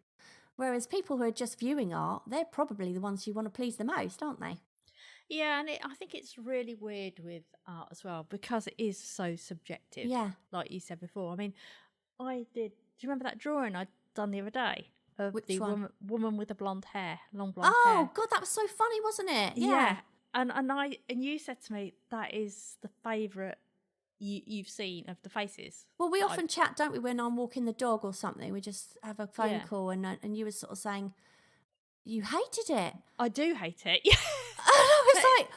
Whereas people who are just viewing art, they're probably the ones you want to please the most, aren't they? Yeah, and I think it's really weird with art as well, because it is so subjective. Yeah. Like you said before. I mean, do you remember that drawing I'd done the other day of Which the one? woman with the blonde hair, long blonde hair? Oh God, that was so funny, wasn't it? Yeah. And you said to me that is the favourite you've seen of the faces. Well, we often chat, don't we, when I'm walking the dog or something? We just have a phone call, and you were sort of saying you hated it. I do hate it. Yeah. And I was like,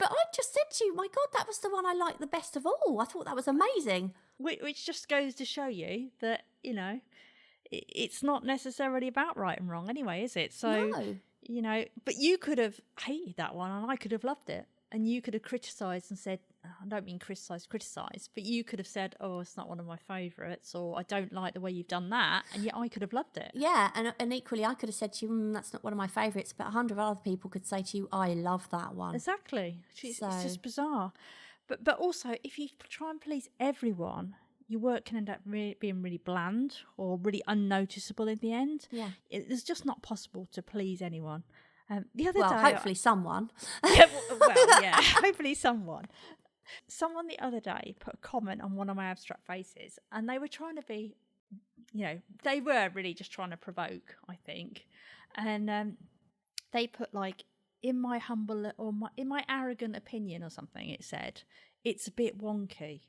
I just said to you, my God, that was the one I liked the best of all. I thought that was amazing. Which just goes to show you that, you know, it's not necessarily about right and wrong anyway, is it? So, no. You know, but you could have hated that one and I could have loved it. And you could have criticised and said, I don't mean criticise, but you could have said, oh, it's not one of my favourites, or I don't like the way you've done that. And yet I could have loved it. Yeah, and equally I could have said to you, that's not one of my favourites, but 100 other people could say to you, I love that one. Exactly. It's just bizarre. But also, if you try and please everyone, your work can end up being really bland or really unnoticeable in the end. Yeah. It's just not possible to please anyone. The other day, hopefully someone. Hopefully someone. Someone the other day put a comment on one of my abstract faces, and they were trying to be, you know, they were really just trying to provoke, I think. And they put like, in my humble or in my arrogant opinion or something, it said, it's a bit wonky.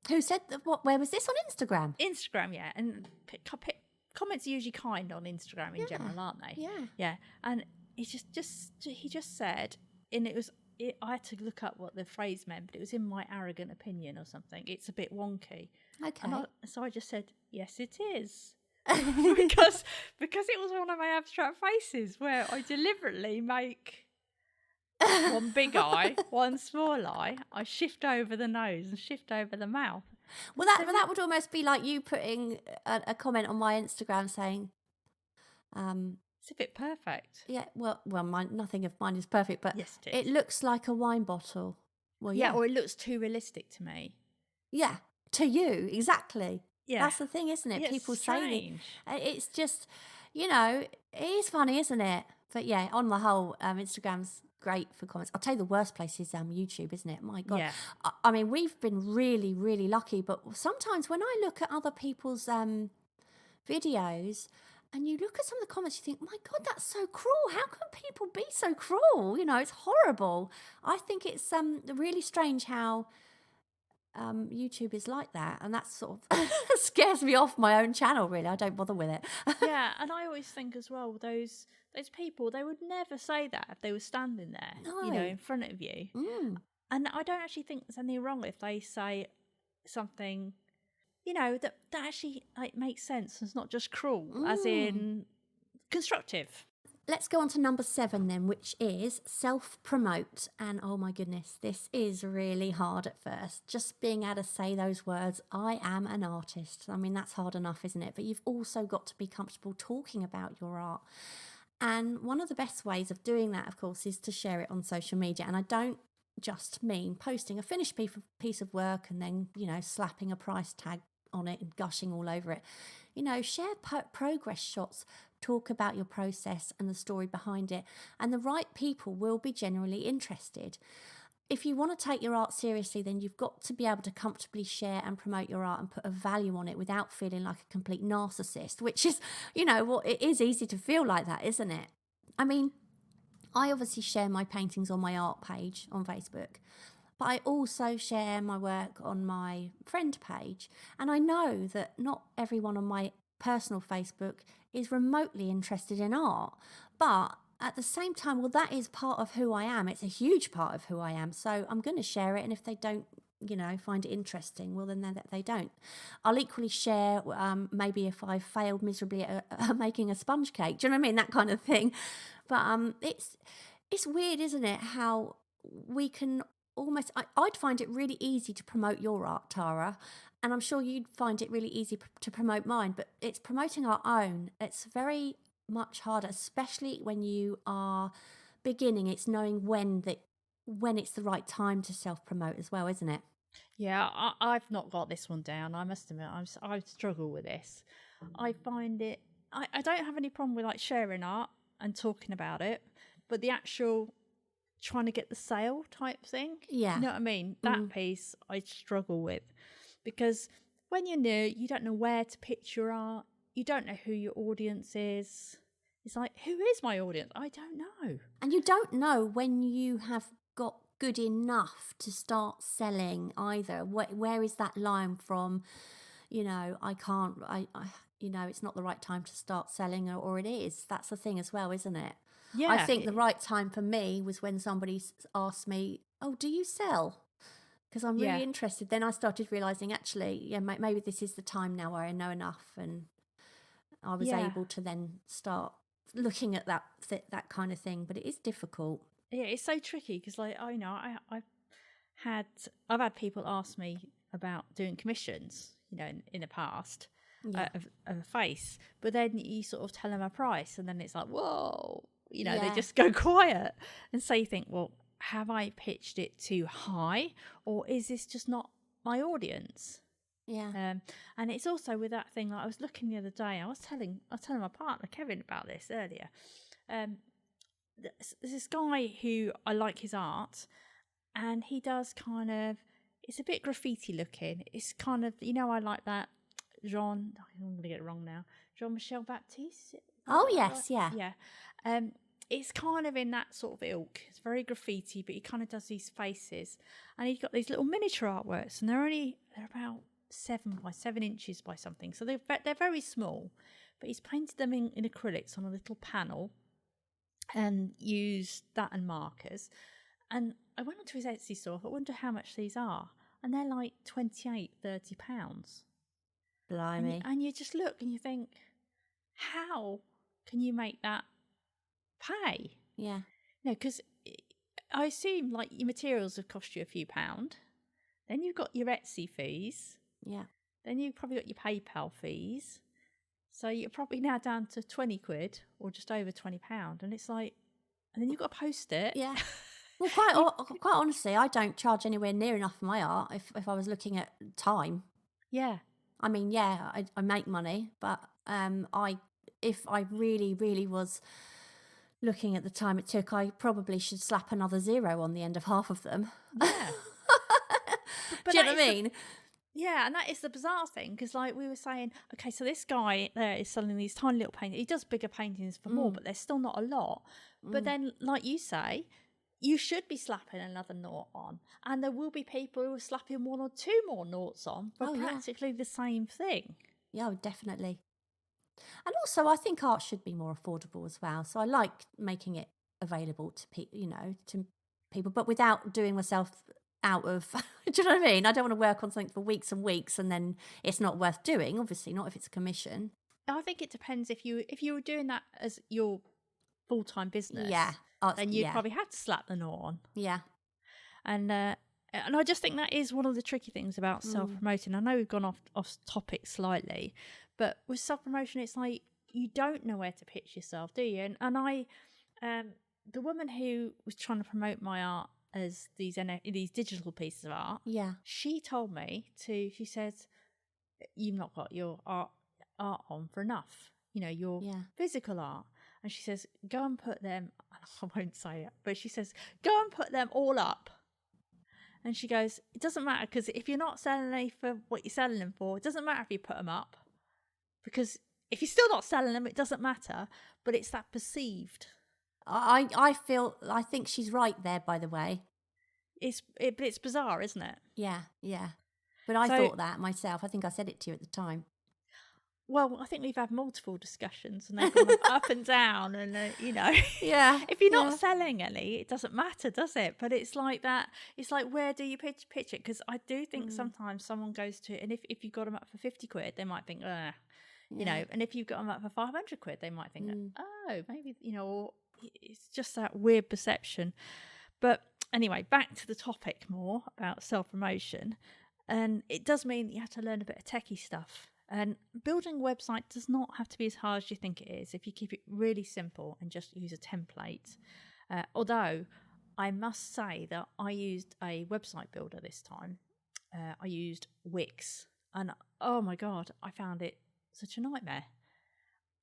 Who said that? What? Where was this on Instagram? Instagram, yeah. And comments are usually kind on Instagram in general, aren't they? Yeah. Yeah. And he just said, and I had to look up what the phrase meant, but it was in my arrogant opinion or something. It's a bit wonky. Okay. So I just said, yes, it is. because it was one of my abstract faces where I deliberately make one big eye, one small eye. I shift over the nose and shift over the mouth. Well, that would almost be like you putting a comment on my Instagram saying, it's a bit perfect. yeah, well, nothing of mine is perfect, but yes, it looks like a wine bottle. Well, yeah, or it looks too realistic to me. Yeah, to you, exactly. Yeah, that's the thing, isn't it? Yeah, People it's say it's just, it is funny, isn't it? But yeah, on the whole, Instagram's great for comments. I'll tell you, the worst place is YouTube, isn't it? My God. Yeah. I mean, we've been really, really lucky, but sometimes when I look at other people's videos and you look at some of the comments, you think, my God, that's so cruel. How can people be so cruel? It's horrible. I think it's really strange how YouTube is like that, and that sort of scares me off my own channel, really. I don't bother with it. Yeah, and I always think as well, those people, they would never say that if they were standing there, in front of you. And I don't actually think there's anything wrong if they say something, that actually makes sense. It's not just cruel, as in constructive. Let's go on to number 7 then, which is self-promote. And oh my goodness, this is really hard at first. Just being able to say those words, I am an artist. I mean, that's hard enough, isn't it? But you've also got to be comfortable talking about your art. And one of the best ways of doing that, of course, is to share it on social media. And I don't just mean posting a finished piece of work and then, slapping a price tag on it and gushing all over it. Share progress shots, talk about your process and the story behind it, and the right people will be generally interested. If you want to take your art seriously, then you've got to be able to comfortably share and promote your art and put a value on it without feeling like a complete narcissist, which is, it is easy to feel like that, isn't it? I mean, I obviously share my paintings on my art page on Facebook, but I also share my work on my friend page. And I know that not everyone on my personal Facebook is remotely interested in art, but at the same time, well, that is part of who I am. It's a huge part of who I am. So I'm going to share it. And if they don't, find it interesting, well, then they don't. I'll equally share maybe if I failed miserably at making a sponge cake. Do you know what I mean? That kind of thing. But it's weird, isn't it? How we can almost... I'd find it really easy to promote your art, Tara. And I'm sure you'd find it really easy to promote mine. But it's promoting our own. It's very much harder, especially when you are beginning. It's knowing when it's the right time to self-promote as well, isn't it? Yeah, I've not got this one down. I must admit, I struggle with this. I find it... I don't have any problem with sharing art and talking about it, but the actual trying to get the sale type thing, yeah, you know what I mean? That piece I struggle with, because when you're new, you don't know where to pitch your art. You don't know who your audience is. It's like, who is my audience? I don't know. And you don't know when you have got good enough to start selling either. Where is that line from, I can't, it's not the right time to start selling, or it is. That's the thing as well, isn't it? Yeah. I think the right time for me was when somebody asked me, oh, do you sell? Because I'm really interested. Then I started realising, actually, maybe this is the time now where I know enough, and I was able to then start looking at that kind of thing. But it is difficult. Yeah, it's so tricky because, I've had people ask me about doing commissions, in the past of a face, but then you sort of tell them a price, and then it's like, whoa, they just go quiet, and so you think, well, have I pitched it too high, or is this just not my audience? Yeah. And it's also with that thing, I was looking the other day, I was telling my partner Kevin about this earlier. There's this guy who I like his art, and he does kind of, it's a bit graffiti looking. It's kind of, I like that I'm going to get it wrong now, Jean-Michel Baptiste. Oh yes, yeah. Yeah. It's kind of in that sort of ilk. It's very graffiti, but he kind of does these faces, and he's got these little miniature artworks, and they're only they're about 7 by 7 inches by something. So they're very small. But he's painted them in acrylics on a little panel and used that and markers. And I went onto his Etsy store. I wonder how much these are. And they're like £28-30. Blimey. And you just look and you think, how can you make that pay? Yeah. No, because I assume like your materials have cost you a few £. Then you've got your Etsy fees. Yeah. Then you've probably got your PayPal fees. So you're probably now down to £20 or just over £20. And it's like, and then you've got to post it. Yeah. Well, quite honestly, I don't charge anywhere near enough for my art if I was looking at time. Yeah. I mean, yeah, I make money, but if I really, really was looking at the time it took, I probably should slap another 0 on the end of half of them. Yeah. Do you know what I mean? Yeah, and that is the bizarre thing, because like we were saying, okay, so this guy there is selling these tiny little paintings. He does bigger paintings for more, but they're still not a lot. But then, like you say, you should be slapping another nought on, and there will be people who are slapping 1 or 2 more noughts on for practically the same thing. Yeah, definitely. And also, I think art should be more affordable as well. So I like making it available to to people, but without doing myself out of. Do you know what I mean? I don't want to work on something for weeks and weeks and then it's not worth doing. Obviously, not if it's a commission. I think it depends if you were doing that as your full-time business. Yeah. Then you'd probably have to slap the nought on. Yeah. And I just think that is one of the tricky things about self-promoting. I know we've gone off topic slightly, but with self-promotion, it's like you don't know where to pitch yourself, do you? And I, the woman who was trying to promote my art as these digital pieces of art, she told me she said, you've not got your art on for enough, your physical art. And she says, go and put them, I won't say it, but she says, go and put them all up. And she goes, it doesn't matter, because if you're not selling any for what you're selling them for, it doesn't matter if you put them up. Because if you're still not selling them, it doesn't matter. But it's that perceived. I think she's right there, by the way. But it's bizarre, isn't it? Yeah. But I thought that myself. I think I said it to you at the time. Well, I think we've had multiple discussions and they've gone up and down and, Yeah. If you're not selling any, it doesn't matter, does it? But it's like that. It's like, where do you pitch it? Because I do think sometimes someone goes to, and if you got them up for £50, they might think, and if you've got them up for £500, they might think, oh, maybe, or it's just that weird perception. But anyway, back to the topic more about self-promotion. And it does mean that you have to learn a bit of techie stuff. And building a website does not have to be as hard as you think it is if you keep it really simple and just use a template. Although I must say that I used a website builder this time. I used Wix, and oh my God, I found it such a nightmare.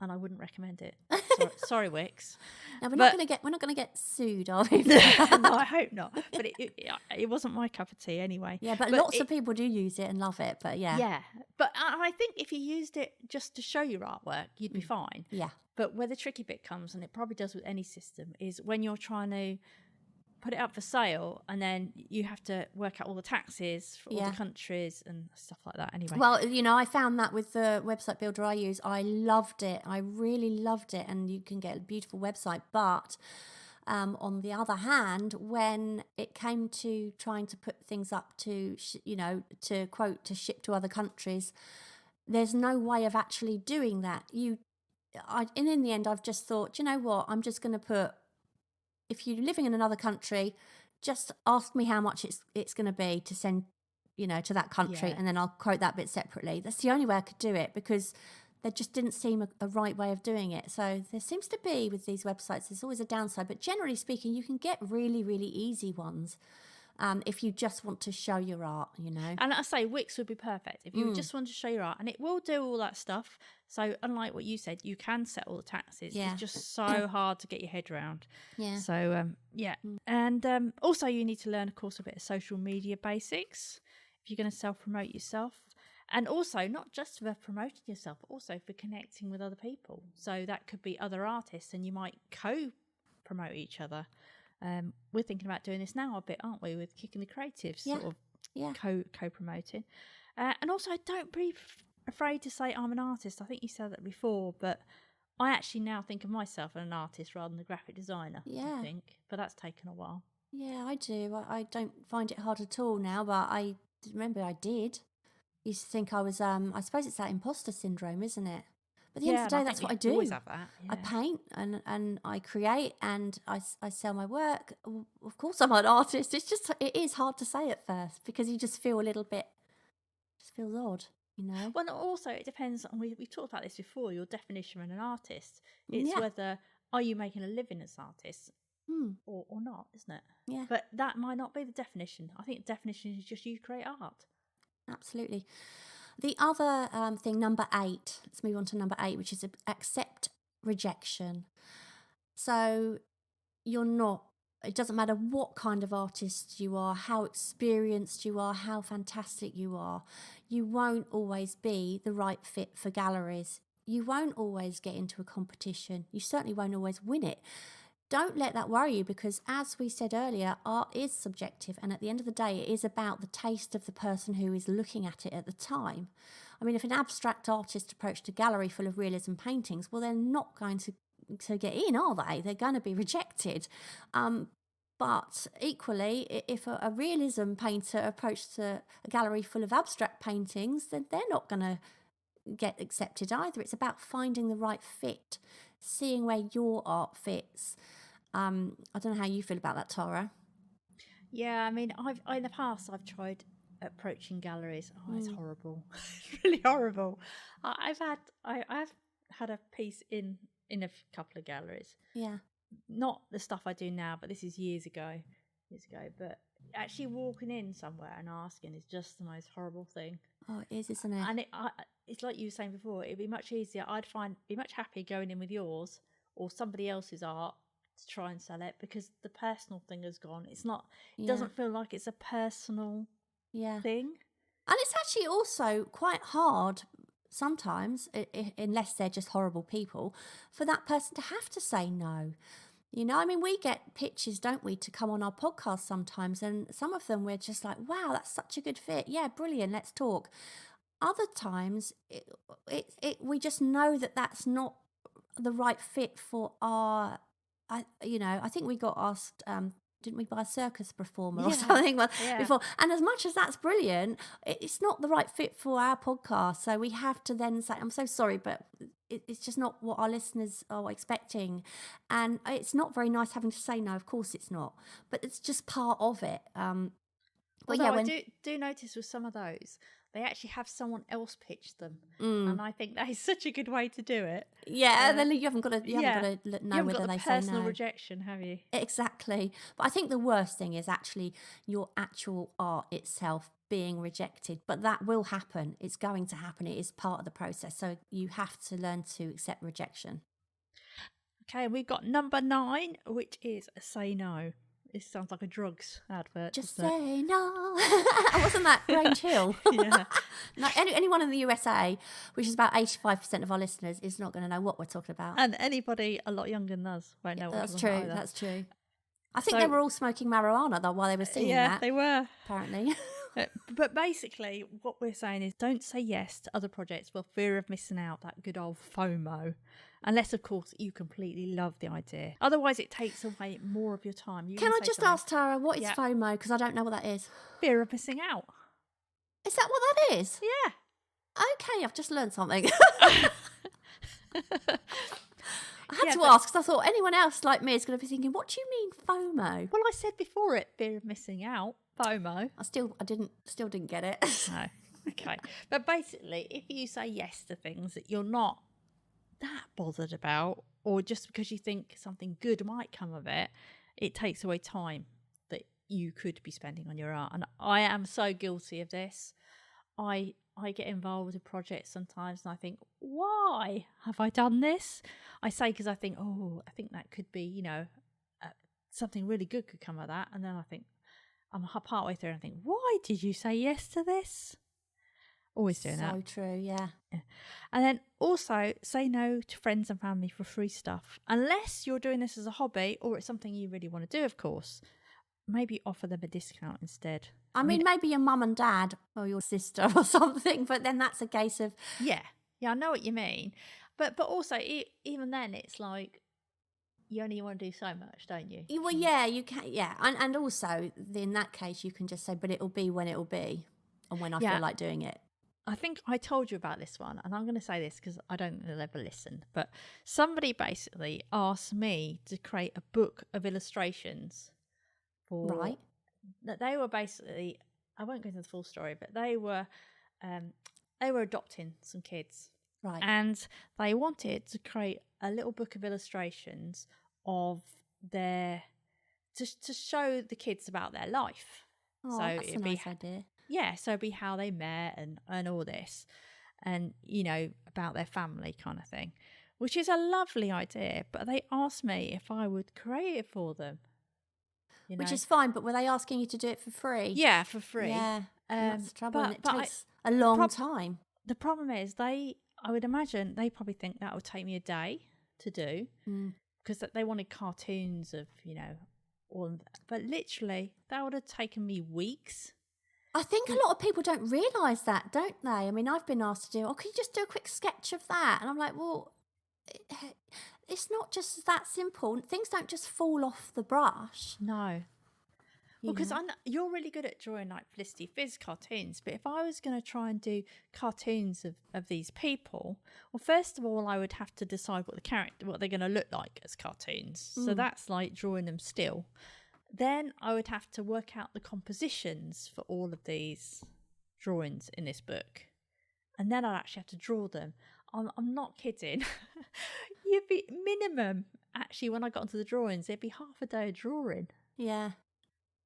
And I wouldn't recommend it. Sorry, Wix. Now we're not going to get sued, are we? No, I hope not. But it wasn't my cup of tea anyway. Yeah, but lots of people do use it and love it. But yeah, but I think if you used it just to show your artwork, you'd be fine. Yeah. But where the tricky bit comes, and it probably does with any system, is when you're trying to put it up for sale, and then you have to work out all the taxes for all the countries and stuff like that. Anyway, well, I found that with the website builder I use, I loved it. I really loved it, and you can get a beautiful website. But on the other hand, when it came to trying to put things up to to ship to other countries, there's no way of actually doing that. And in the end, I've just thought, you know what? I'm just going to put, if you're living in another country, just ask me how much it's going to be to send, to that country, and then I'll quote that bit separately. That's the only way I could do it, because there just didn't seem a right way of doing it. So there seems to be, with these websites, there's always a downside. But generally speaking, you can get really, really easy ones if you just want to show your art, And I say Wix would be perfect if you just want to show your art, and it will do all that stuff. So unlike what you said, you can set all the taxes. Yeah. It's just so hard to get your head around. Yeah. So and also you need to learn, of course, a bit of social media basics if you're going to self-promote yourself. And also, not just for promoting yourself, but also for connecting with other people. So that could be other artists, and you might co-promote each other. We're thinking about doing this now a bit, aren't we, with Kicking the Creatives, sort of co-promoting. And also, don't be afraid to say I'm an artist. I think you said that before, but I actually now think of myself as an artist rather than a graphic designer. Yeah. I think, but that's taken a while. Yeah, I do. I don't find it hard at all now, but I remember I did. Used to think I was, I suppose it's that imposter syndrome, isn't it? But at the end of the day, that's what I do. Always have that. Yeah. I paint and I create and I sell my work. Of course, I'm an artist. It is hard to say at first because you just feel a little bit, just feels odd, you know? Well, also, it depends on, we've talked about this before, your definition of an artist. It's whether, are you making a living as an artist or not, isn't it? Yeah. But that might not be the definition. I think the definition is just you create art. Absolutely. The other thing, number 8, let's move on to number 8, which is accept rejection. So it doesn't matter what kind of artist you are, how experienced you are, how fantastic you are, you won't always be the right fit for galleries. You won't always get into a competition. You certainly won't always win it. Don't let that worry you because, as we said earlier, art is subjective, and at the end of the day, it is about the taste of the person who is looking at it at the time. I mean, if an abstract artist approached a gallery full of realism paintings, well, they're not going to get in, are they? They're going to be rejected. But equally, if a realism painter approached a gallery full of abstract paintings, then they're not going to get accepted either. It's about finding the right fit, seeing where your art fits. I don't know how you feel about that, Tara. Yeah, I mean, in the past I've tried approaching galleries. Oh, it's horrible. It's really horrible. I've had a piece in a couple of galleries. Yeah. Not the stuff I do now, but this is years ago. But actually walking in somewhere and asking is just the most horrible thing. Oh, it is, isn't it? And it's like you were saying before, it'd be much easier. Be much happier going in with yours or somebody else's art to try and sell it because the personal thing has gone. It doesn't feel like it's a personal thing. And it's actually also quite hard sometimes, unless they're just horrible people, for that person to have to say no. You know, I mean, we get pitches, don't we, to come on our podcast sometimes, and some of them we're just like, wow, that's such a good fit. Yeah, brilliant, let's talk. Other times, we just know that that's not the right fit for our, I think we got asked, didn't we, by a circus performer or something before? And as much as that's brilliant, it's not the right fit for our podcast. So we have to then say, I'm so sorry, but it's just not what our listeners are expecting. And it's not very nice having to say no, of course it's not. But it's just part of it. But I do notice with some of those, they actually have someone else pitch them, and I think that is such a good way to do it. Yeah, then you haven't got to know whether they say no. Personal rejection, have you? Exactly. But I think the worst thing is actually your actual art itself being rejected. But that will happen. It's going to happen. It is part of the process. So you have to learn to accept rejection. Okay, we've got number 9, which is say no. This sounds like a drugs advert. Just say no. Wasn't that Grange Hill? Yeah. No, anyone in the USA, which is about 85% of our listeners, is not going to know what we're talking about. And anybody a lot younger than us won't know what we're talking about. That's true. I think they were all smoking marijuana though while they were singing that. Yeah, they were. Apparently. But basically, what we're saying is don't say yes to other projects for fear of missing out, that good old FOMO. Unless, of course, you completely love the idea. Otherwise, it takes away more of your time. Can I just ask, Tara, what is FOMO? Because I don't know what that is. Fear of missing out. Is that what that is? Yeah. Okay, I've just learned something. I had to ask because I thought anyone else like me is going to be thinking, what do you mean FOMO? Well, I said before it, fear of missing out, FOMO. I still didn't get it. No. Okay. But basically, if you say yes to things that you're not that bothered about, or just because you think something good might come of it, it takes away time that you could be spending on your art. And I am so guilty of this. I get involved in projects sometimes and I think, why have I done this? I say because I think, I think that could be, something really good could come of that. And then I think, I'm partway through and I think, why did you say yes to this? Always doing that. So true, yeah. And then also say no to friends and family for free stuff. Unless you're doing this as a hobby or it's something you really want to do, of course. Maybe offer them a discount instead. I mean, maybe your mum and dad or your sister or something, but then that's a case of... Yeah, I know what you mean. But also, even then, it's like you only want to do so much, don't you? Well, yeah, you can. Yeah, and also in that case, you can just say, "But it'll be when it'll be, and when I feel like doing it." I think I told you about this one, and I'm going to say this because I don't think they'll ever listen. But somebody basically asked me to create a book of illustrations for. Right. That they were basically, I won't go into the full story, but they were adopting some kids, Right. and they wanted to create a little book of illustrations of their to show the kids about their life. Oh, So that's a nice idea. Yeah, so it'd be how they met and all this, and about their family kind of thing, which is a lovely idea. But they asked me if I would create it for them. Which is fine, but were they asking you to do it for free? Yeah, for free. Yeah, that's the trouble. And it but takes a long time. The problem is I would imagine they probably think that would take me a day to do, because they wanted cartoons of all of that. But literally that would have taken me weeks. I think a lot of people don't realise that, don't they? I mean, I've been asked to do, can you just do a quick sketch of that? And I'm like, well, it's not just that simple. Things don't just fall off the brush. No. Well, because you're really good at drawing like Felicity Fizz cartoons, but if I was going to try and do cartoons of these people, well, first of all, I would have to decide what they're going to look like as cartoons. So that's like drawing them still. Then I would have to work out the compositions for all of these drawings in this book. And then I'd actually have to draw them. I'm not kidding. You'd be minimum, actually, when I got into the drawings, it'd be half a day of drawing. Yeah.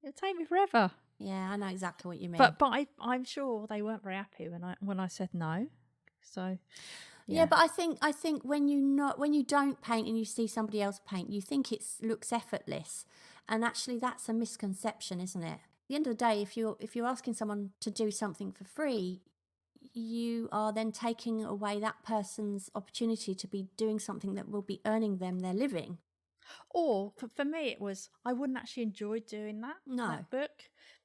It would take me forever. Yeah, I know exactly what you mean. But I'm sure they weren't very happy when I said no. So... Yeah, but I think when you don't paint and you see somebody else paint, you think it looks effortless, and actually that's a misconception, isn't it? At the end of the day, if you're asking someone to do something for free, you are then taking away that person's opportunity to be doing something that will be earning them their living. Or for me, it was I wouldn't actually enjoy doing that book.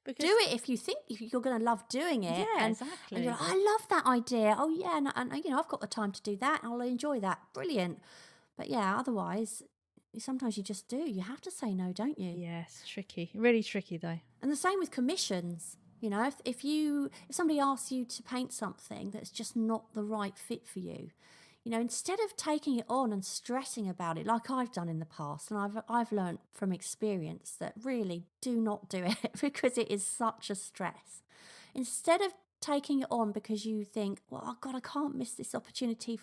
Because do it if you're going to love doing it. Yeah, exactly. And you're like, I love that idea. Oh yeah, and I've got the time to do that. I'll enjoy that. Brilliant. But yeah, otherwise, sometimes you just do. You have to say no, don't you? Yes, tricky. Really tricky though. And the same with commissions. If somebody asks you to paint something that's just not the right fit for you, instead of taking it on and stressing about it like I've done in the past, and I've learned from experience that really do not do it because it is such a stress. Instead of taking it on because you think, well, oh God, I can't miss this opportunity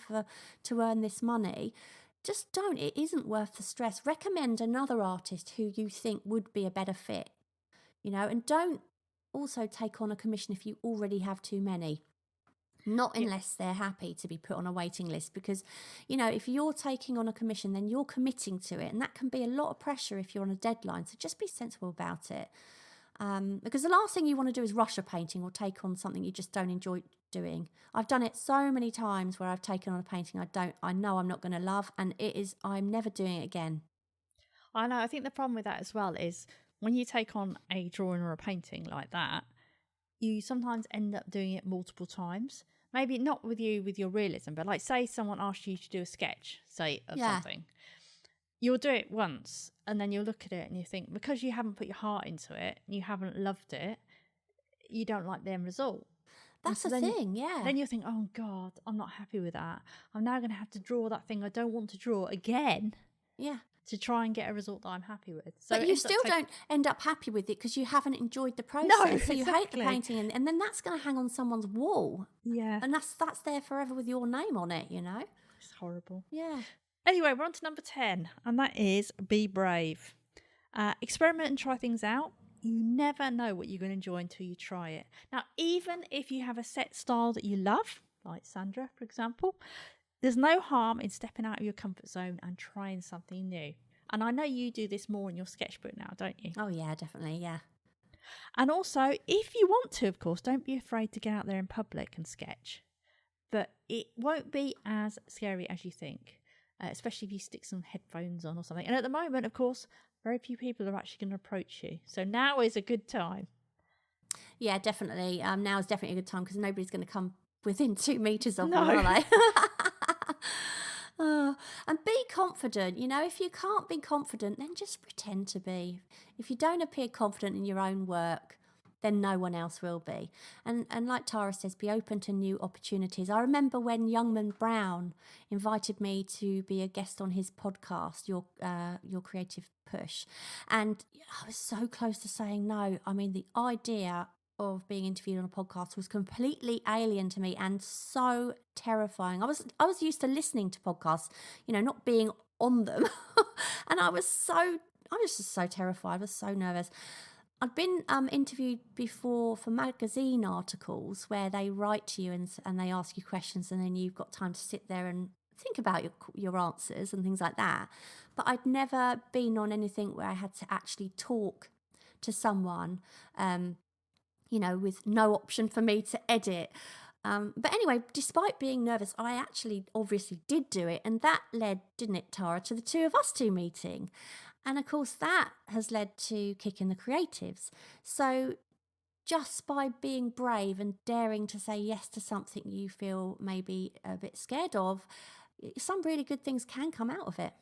to earn this money, just don't. It isn't worth the stress. Recommend another artist who you think would be a better fit, and don't also take on a commission if you already have too many. Not unless they're happy to be put on a waiting list, because, if you're taking on a commission, then you're committing to it. And that can be a lot of pressure if you're on a deadline. So just be sensible about it. Because the last thing you want to do is rush a painting or take on something you just don't enjoy doing. I've done it so many times where I've taken on a painting I know I'm not going to love, and I'm never doing it again. I know. I think the problem with that as well is when you take on a drawing or a painting like that, you sometimes end up doing it multiple times. Maybe not with your realism, but like say someone asked you to do a sketch, of something. You'll do it once and then you'll look at it and you think, because you haven't put your heart into it, you haven't loved it, you don't like the end result. That's the thing, yeah. Then you think, oh God, I'm not happy with that. I'm now going to have to draw that thing I don't want to draw again. Yeah. To try and get a result that I'm happy with. So but you still don't end up happy with it because you haven't enjoyed the process. No, so you hate the painting, and then that's going to hang on someone's wall. Yeah. And that's there forever with your name on it, It's horrible. Yeah. Anyway, we're on to number 10, and that is be brave. Experiment and try things out. You never know what you're going to enjoy until you try it. Now, even if you have a set style that you love, like Sandra, for example, there's no harm in stepping out of your comfort zone and trying something new. And I know you do this more in your sketchbook now, don't you? Oh, yeah, definitely, yeah. And also, if you want to, of course, don't be afraid to get out there in public and sketch. But it won't be as scary as you think, especially if you stick some headphones on or something. And at the moment, of course, very few people are actually going to approach you. So now is a good time. Yeah, definitely. Now is definitely a good time because nobody's going to come within 2 meters of No. you, are they? And be confident. If you can't be confident, then just pretend to be. If you don't appear confident in your own work, then no one else will be. And like Tara says, be open to new opportunities. I remember when Youngman Brown invited me to be a guest on his podcast, Your Creative Push, and I was so close to saying no. I mean, the idea of being interviewed on a podcast was completely alien to me and so terrifying. I was used to listening to podcasts, not being on them. And I was just so terrified. I was so nervous. I'd been interviewed before for magazine articles where they write to you and they ask you questions, and then you've got time to sit there and think about your answers and things like that. But I'd never been on anything where I had to actually talk to someone, with no option for me to edit. But anyway, despite being nervous, I actually obviously did do it. And that led, didn't it, Tara, to the two of us two meeting. And of course, that has led to Kicking the Creatives. So just by being brave and daring to say yes to something you feel maybe a bit scared of, some really good things can come out of it.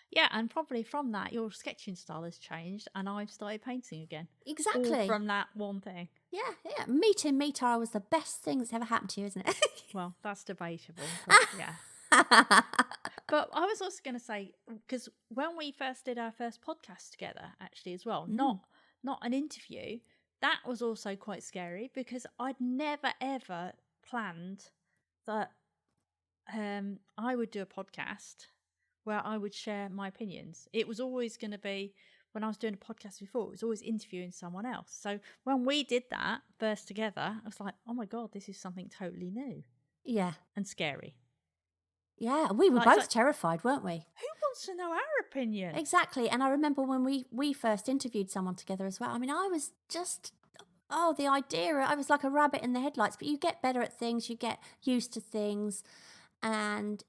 Yeah, and probably from that, your sketching style has changed, and I've started painting again. Exactly. All from that one thing. Yeah. Meeting me, Tara, was the best thing that's ever happened to you, isn't it? Well, that's debatable, but yeah. But I was also going to say, because when we first did our first podcast together, actually, as well, not an interview, that was also quite scary because I'd never, ever planned that I would do a podcast where I would share my opinions. It was always going to be, when I was doing a podcast before, it was always interviewing someone else. So when we did that first together, I was like, oh my God, this is something totally new. Yeah. And scary. Yeah, we were both terrified, weren't we? Who wants to know our opinion? Exactly. And I remember when we first interviewed someone together as well. I mean, I was just, the idea, I was like a rabbit in the headlights. But you get better at things, you get used to things. And,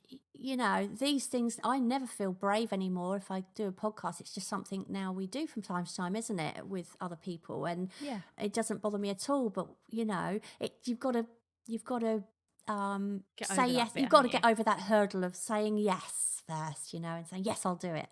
these things, I never feel brave anymore if I do a podcast. It's just something now we do from time to time, isn't it, with other people. And it doesn't bother me at all. But, you've got to say yes. You've got to get over that hurdle of saying yes first, and saying, yes, I'll do it.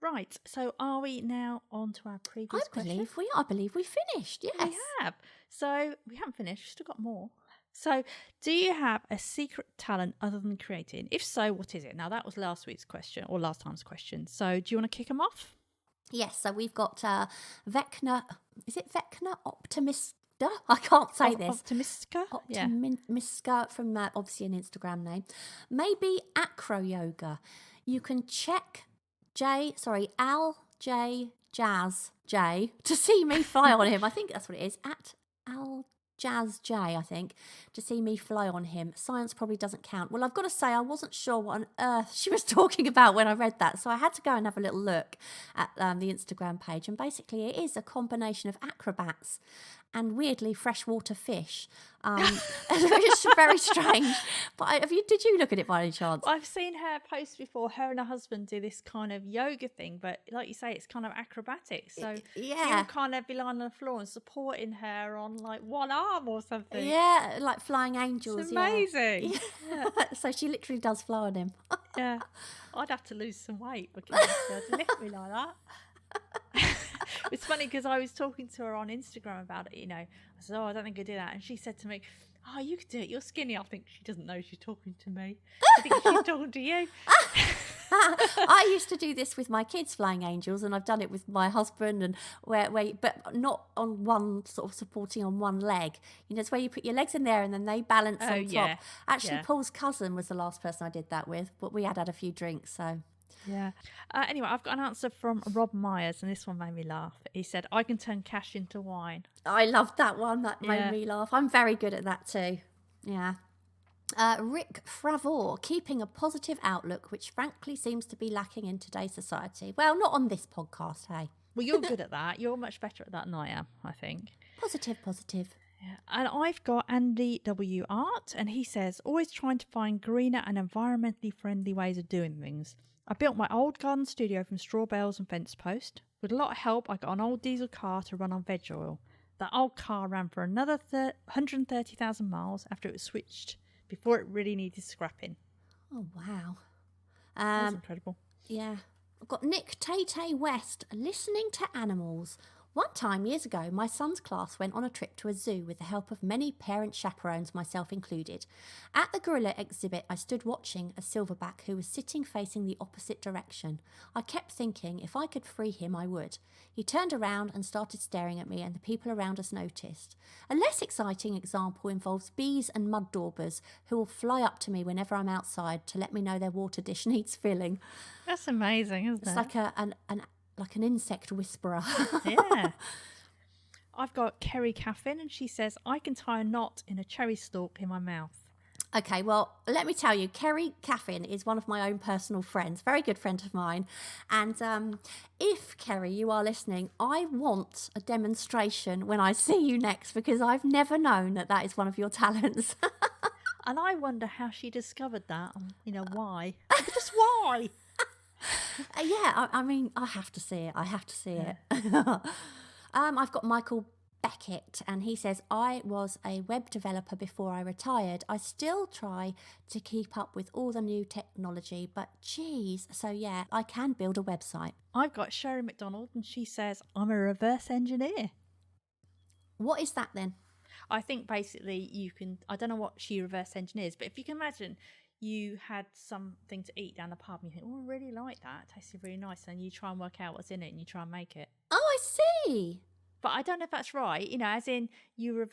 Right. So are we now on to our previous question? I believe we finished. Yes. We have. So we haven't finished. We've still got more. So do you have a secret talent other than creating? If so, what is it? Now, that was last week's question or last time's question. So do you want to kick them off? Yes. So we've got Vecna. Is it Vecna Optimista? I can't say this. Optimistica? Optimistica from obviously an Instagram name. Maybe Acro Yoga. You can check Al J Jazz J to see me fly on him. I think that's what it is. At Al Jazz J, I think, to see me fly on him. Science probably doesn't count. Well, I've got to say, I wasn't sure what on earth she was talking about when I read that, so I had to go and have a little look at the Instagram page, and basically it is a combination of acrobats and weirdly freshwater fish. It's very strange. But did you look at it by any chance? I've seen her post before. Her and her husband do this kind of yoga thing, but like you say, it's kind of acrobatic. So you'll kind of be lying on the floor and supporting her on like one arm or something. Yeah, like flying angels. It's amazing. Yeah. So she literally does fly on him. Yeah, I'd have to lose some weight because to lift me like that. It's funny because I was talking to her on Instagram about it, I said, I don't think I do that. And she said to me, you could do it. You're skinny. I think she doesn't know she's talking to me. I think she's talking to you. I used to do this with my kids, flying angels, and I've done it with my husband, and but not on one sort of supporting on one leg. It's where you put your legs in there and then they balance on top. Actually, Paul's cousin was the last person I did that with, but we had a few drinks, so... Yeah. Anyway, I've got an answer from Rob Myers, and this one made me laugh. He said, I can turn cash into wine. I loved that one. That made me laugh. I'm very good at that too. Yeah. Rick Fravor, keeping a positive outlook, which frankly seems to be lacking in today's society. Well, not on this podcast, hey? Well, you're good at that. You're much better at that than I am, I think. Positive. Yeah. And I've got Andy W. Art, and he says, always trying to find greener and environmentally friendly ways of doing things. I built my old garden studio from straw bales and fence post. With a lot of help, I got an old diesel car to run on veg oil. That old car ran for another 130,000 miles after it was switched before it really needed scrapping. Oh, wow. That's incredible. Yeah. I've got Nick Tay West, listening to animals. One time, years ago, my son's class went on a trip to a zoo with the help of many parent chaperones, myself included. At the gorilla exhibit, I stood watching a silverback who was sitting facing the opposite direction. I kept thinking if I could free him, I would. He turned around and started staring at me, and the people around us noticed. A less exciting example involves bees and mud daubers who will fly up to me whenever I'm outside to let me know their water dish needs filling. That's amazing, isn't it? It's like an insect whisperer. Yeah. I've got Kerry Caffin, and she says, I can tie a knot in a cherry stalk in my mouth. Okay, well, let me tell you, Kerry Caffin is one of my own personal friends, very good friend of mine. And if, Kerry, you are listening, I want a demonstration when I see you next, because I've never known that that is one of your talents. And I wonder how she discovered that, why. Just why? Yeah, I mean, I have to see it. I've got Michael Beckett, and he says, I was a web developer before I retired. I still try to keep up with all the new technology, but geez, so yeah, I can build a website. I've got Sherry McDonald, and she says, I'm a reverse engineer. What is that then? I think basically I don't know what she reverse engineers, but if you can imagine you had something to eat down the pub and you think, oh, I really like that. It tasted really nice. And you try and work out what's in it and you try and make it. Oh, I see. But I don't know if that's right. As in you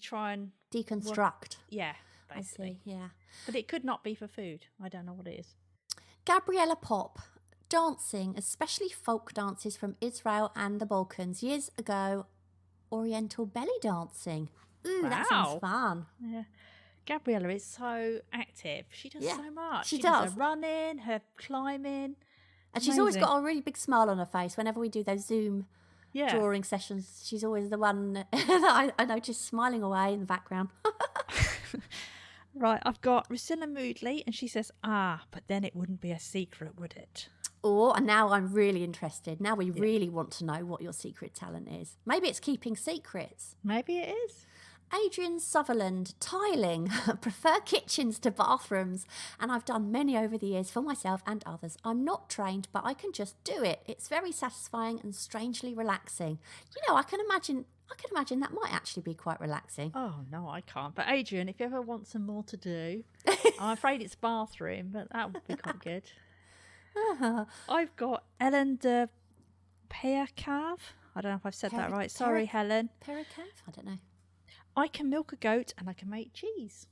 try and deconstruct. Yeah, basically. I see, yeah. But it could not be for food. I don't know what it is. Gabriella Pop, dancing, especially folk dances from Israel and the Balkans. Years ago, Oriental belly dancing. Ooh, wow. That sounds fun. Yeah. Gabriella is so active. She does so much. She does her running, her climbing. And she's always got a really big smile on her face whenever we do those Zoom drawing sessions. She's always the one that I notice smiling away in the background. Right, I've got Priscilla Moodley, and she says, but then it wouldn't be a secret, would it? Oh, and now I'm really interested. Now we really want to know what your secret talent is. Maybe it's keeping secrets. Maybe it is. Adrian Sutherland, tiling, prefer kitchens to bathrooms, and I've done many over the years for myself and others. I'm not trained, but I can just do it. It's very satisfying and strangely relaxing. I can imagine that might actually be quite relaxing. Oh, no, I can't. But Adrian, if you ever want some more to do, I'm afraid it's bathroom, but that would be quite good. I've got Ellen de Peacav. I don't know if I've said that right. Sorry, Helen. Peacav? I don't know. I can milk a goat and I can make cheese.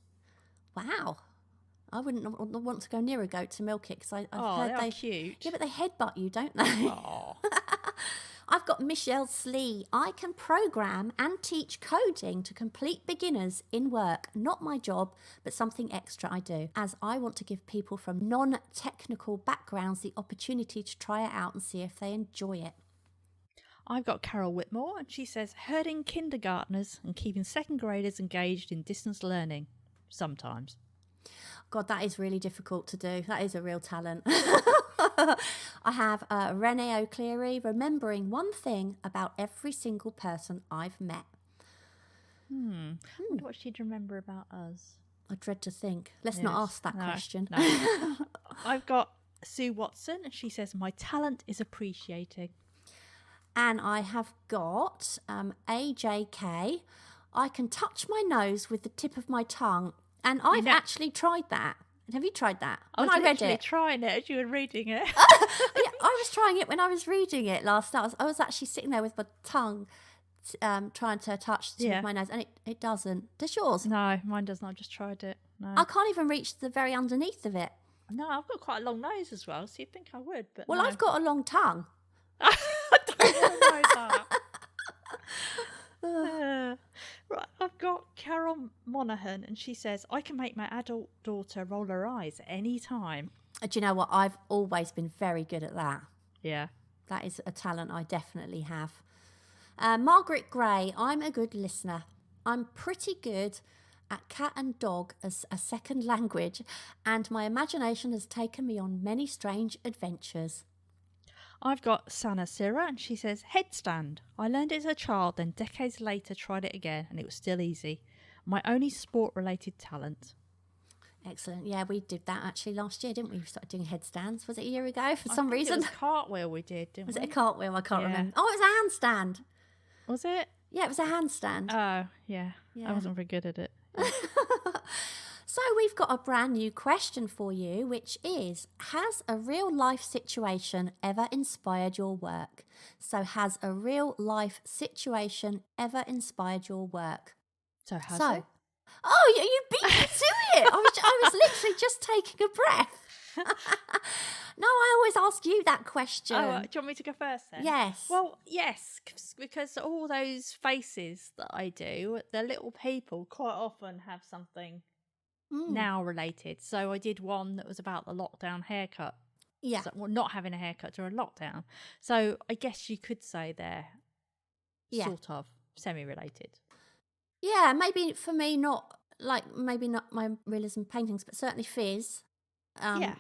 Wow. I wouldn't want to go near a goat to milk it because I've heard they're cute. Yeah, but they headbutt you, don't they? Oh. I've got Michelle Slee. I can program and teach coding to complete beginners in work. Not my job, but something extra I do, as I want to give people from non-technical backgrounds the opportunity to try it out and see if they enjoy it. I've got Carol Whitmore, and she says, herding kindergartners and keeping second graders engaged in distance learning. Sometimes. God, that is really difficult to do. That is a real talent. I have Renee O'Cleary, remembering one thing about every single person I've met. I wonder what she'd remember about us. I dread to think. Let's not ask that question. No. I've got Sue Watson, and she says, my talent is appreciating. And I have got AJK. I can touch my nose with the tip of my tongue. And I've actually tried that. Have you tried that? I was literally trying it as you were reading it. Yeah, I was trying it when I was reading it last night. I was actually sitting there with my tongue trying to touch the tip of my nose. And it doesn't. Does yours? No, mine doesn't. I've just tried it. No. I can't even reach the very underneath of it. No, I've got quite a long nose as well. So you'd think I would. But well, I've got a long tongue. I don't know that. Right, I've got Carol Monaghan, and she says, I can make my adult daughter roll her eyes at any time. Do you know what? I've always been very good at that. Yeah. That is a talent I definitely have. Margaret Gray, I'm a good listener. I'm pretty good at cat and dog as a second language, and my imagination has taken me on many strange adventures. I've got Sana Sira, and she says, headstand. I learned it as a child, then decades later tried it again, and it was still easy. My only sport-related talent. Excellent. Yeah, we did that actually last year, didn't we? We started doing headstands. Was it a year ago for I some think reason? it was cartwheel we did, didn't Was we? it a cartwheel? I can't Yeah. remember. Oh, it was a handstand. Was it? Yeah, it was a handstand. Oh, yeah. Yeah. I wasn't very good at it. So we've got a brand new question for you, which is, has a real life situation ever inspired your work? So has a real life situation ever inspired your work? So has it? Oh, you beat me to it. I was literally just taking a breath. No, I always ask you that question. Oh, do you want me to go first then? Yes. Well, yes, because all those faces that I do, the little people quite often have something now related. So I did one that was about the lockdown haircut. Yeah. So, well, not having a haircut during lockdown. So I guess you could say they're sort of semi-related. Yeah, maybe for me, maybe not my realism paintings, but certainly Fizz. That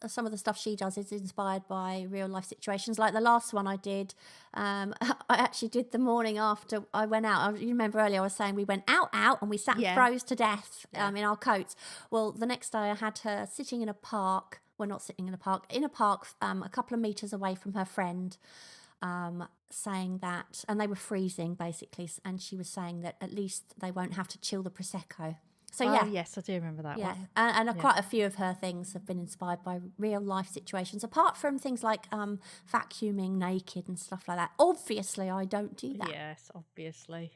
some of the stuff she does is inspired by real life situations. Like the last one I did, I actually did the morning after I went out. You remember earlier I was saying we went out, and we sat and froze to death in our coats. Well, the next day I had her sitting in a park. Well, not sitting in a park, a couple of meters away from her friend. Saying that, and they were freezing basically, and she was saying that at least they won't have to chill the Prosecco. So yes, I do remember that one. And quite a few of her things have been inspired by real life situations, apart from things like vacuuming naked and stuff like that. Obviously, I don't do that. Yes, obviously.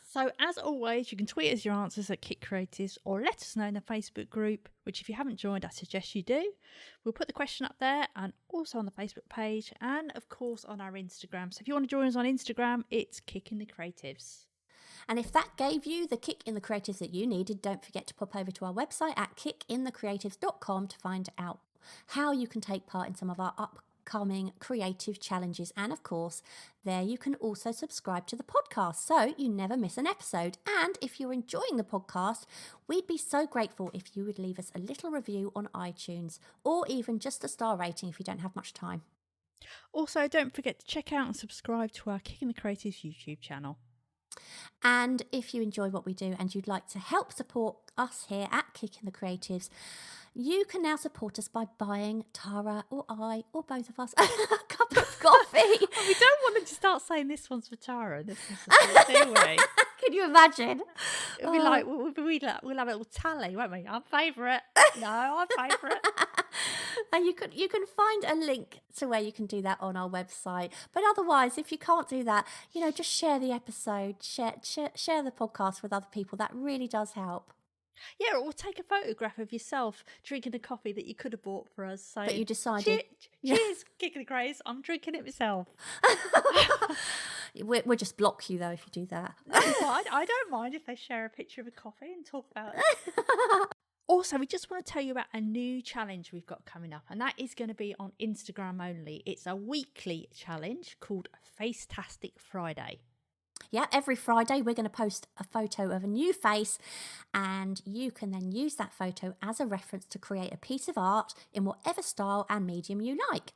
So, as always, you can tweet us your answers at Kit Creatives or let us know in the Facebook group, which if you haven't joined, I suggest you do. We'll put the question up there and also on the Facebook page and, of course, on our Instagram. So if you want to join us on Instagram, it's Kicking the Creatives. And if that gave you the kick in the creatives that you needed, don't forget to pop over to our website at kickinthecreatives.com to find out how you can take part in some of our upcoming creative challenges. And of course, there you can also subscribe to the podcast so you never miss an episode. And if you're enjoying the podcast, we'd be so grateful if you would leave us a little review on iTunes, or even just a star rating if you don't have much time. Also, don't forget to check out and subscribe to our Kicking the Creatives YouTube channel. And if you enjoy what we do and you'd like to help support us here at Kicking the Creatives, you can now support us by buying Tara or I or both of us a cup of coffee. We don't want to start saying this one's for Tara. This one's for do we? Can you imagine? It'll be like we'll have a little tally, won't we? I'm favourite. No, I'm favourite. And you can find a link to where you can do that on our website. But otherwise, if you can't do that, just share the episode, share the podcast with other people. That really does help. Yeah, or take a photograph of yourself drinking a coffee that you could have bought for us. So but you decided. Cheers, Kicking the Craze. I'm drinking it myself. We'll just block you though if you do that. No, I don't mind if they share a picture of a coffee and talk about it. Also, we just want to tell you about a new challenge we've got coming up, and that is going to be on Instagram only. It's a weekly challenge called Facetastic Friday. Yeah, every Friday we're going to post a photo of a new face, and you can then use that photo as a reference to create a piece of art in whatever style and medium you like.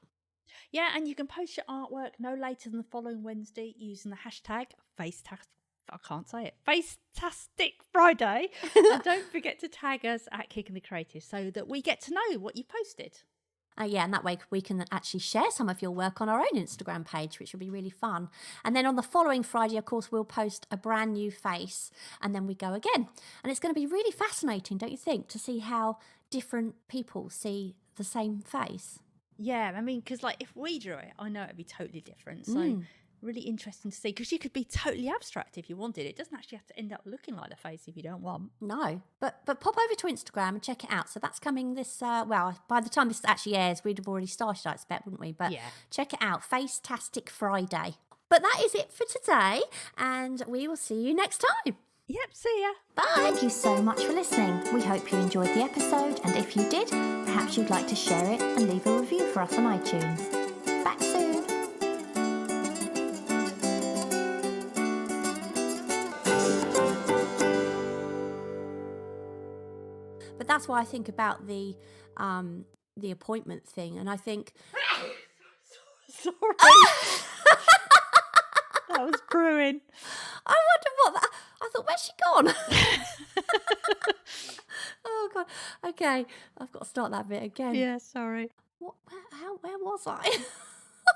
Yeah, and you can post your artwork no later than the following Wednesday using the hashtag Facetastic Friday. And don't forget to tag us at Kicking the Creative so that we get to know what you posted. And that way we can actually share some of your work on our own Instagram page, which will be really fun. And then on the following Friday, of course, we'll post a brand new face, and then we go again. And it's going to be really fascinating, don't you think, to see how different people see the same face. Yeah, I mean, because if we drew it, I know it'd be totally different. So really interesting to see, because you could be totally abstract if you wanted. It doesn't actually have to end up looking like the face if you don't want. No, but pop over to Instagram and check it out. So that's coming this, by the time this actually airs, we'd have already started, I expect, wouldn't we? But check it out, Facetastic Friday. But that is it for today, and we will see you next time. Yep, see ya. Bye. Thank you so much for listening. We hope you enjoyed the episode, and if you did, perhaps you'd like to share it and leave a review for us on iTunes. Back soon. But that's why I think about the the appointment thing, and I think, Sorry. That was brewing. I wonder what that. I thought, where's she gone? Oh God. Okay, I've got to start that bit again. Yeah, sorry. What? Where was I?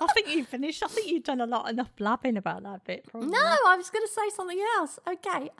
I think you finished. I think you've done enough blabbing about that bit. Probably. No, I was going to say something else. Okay.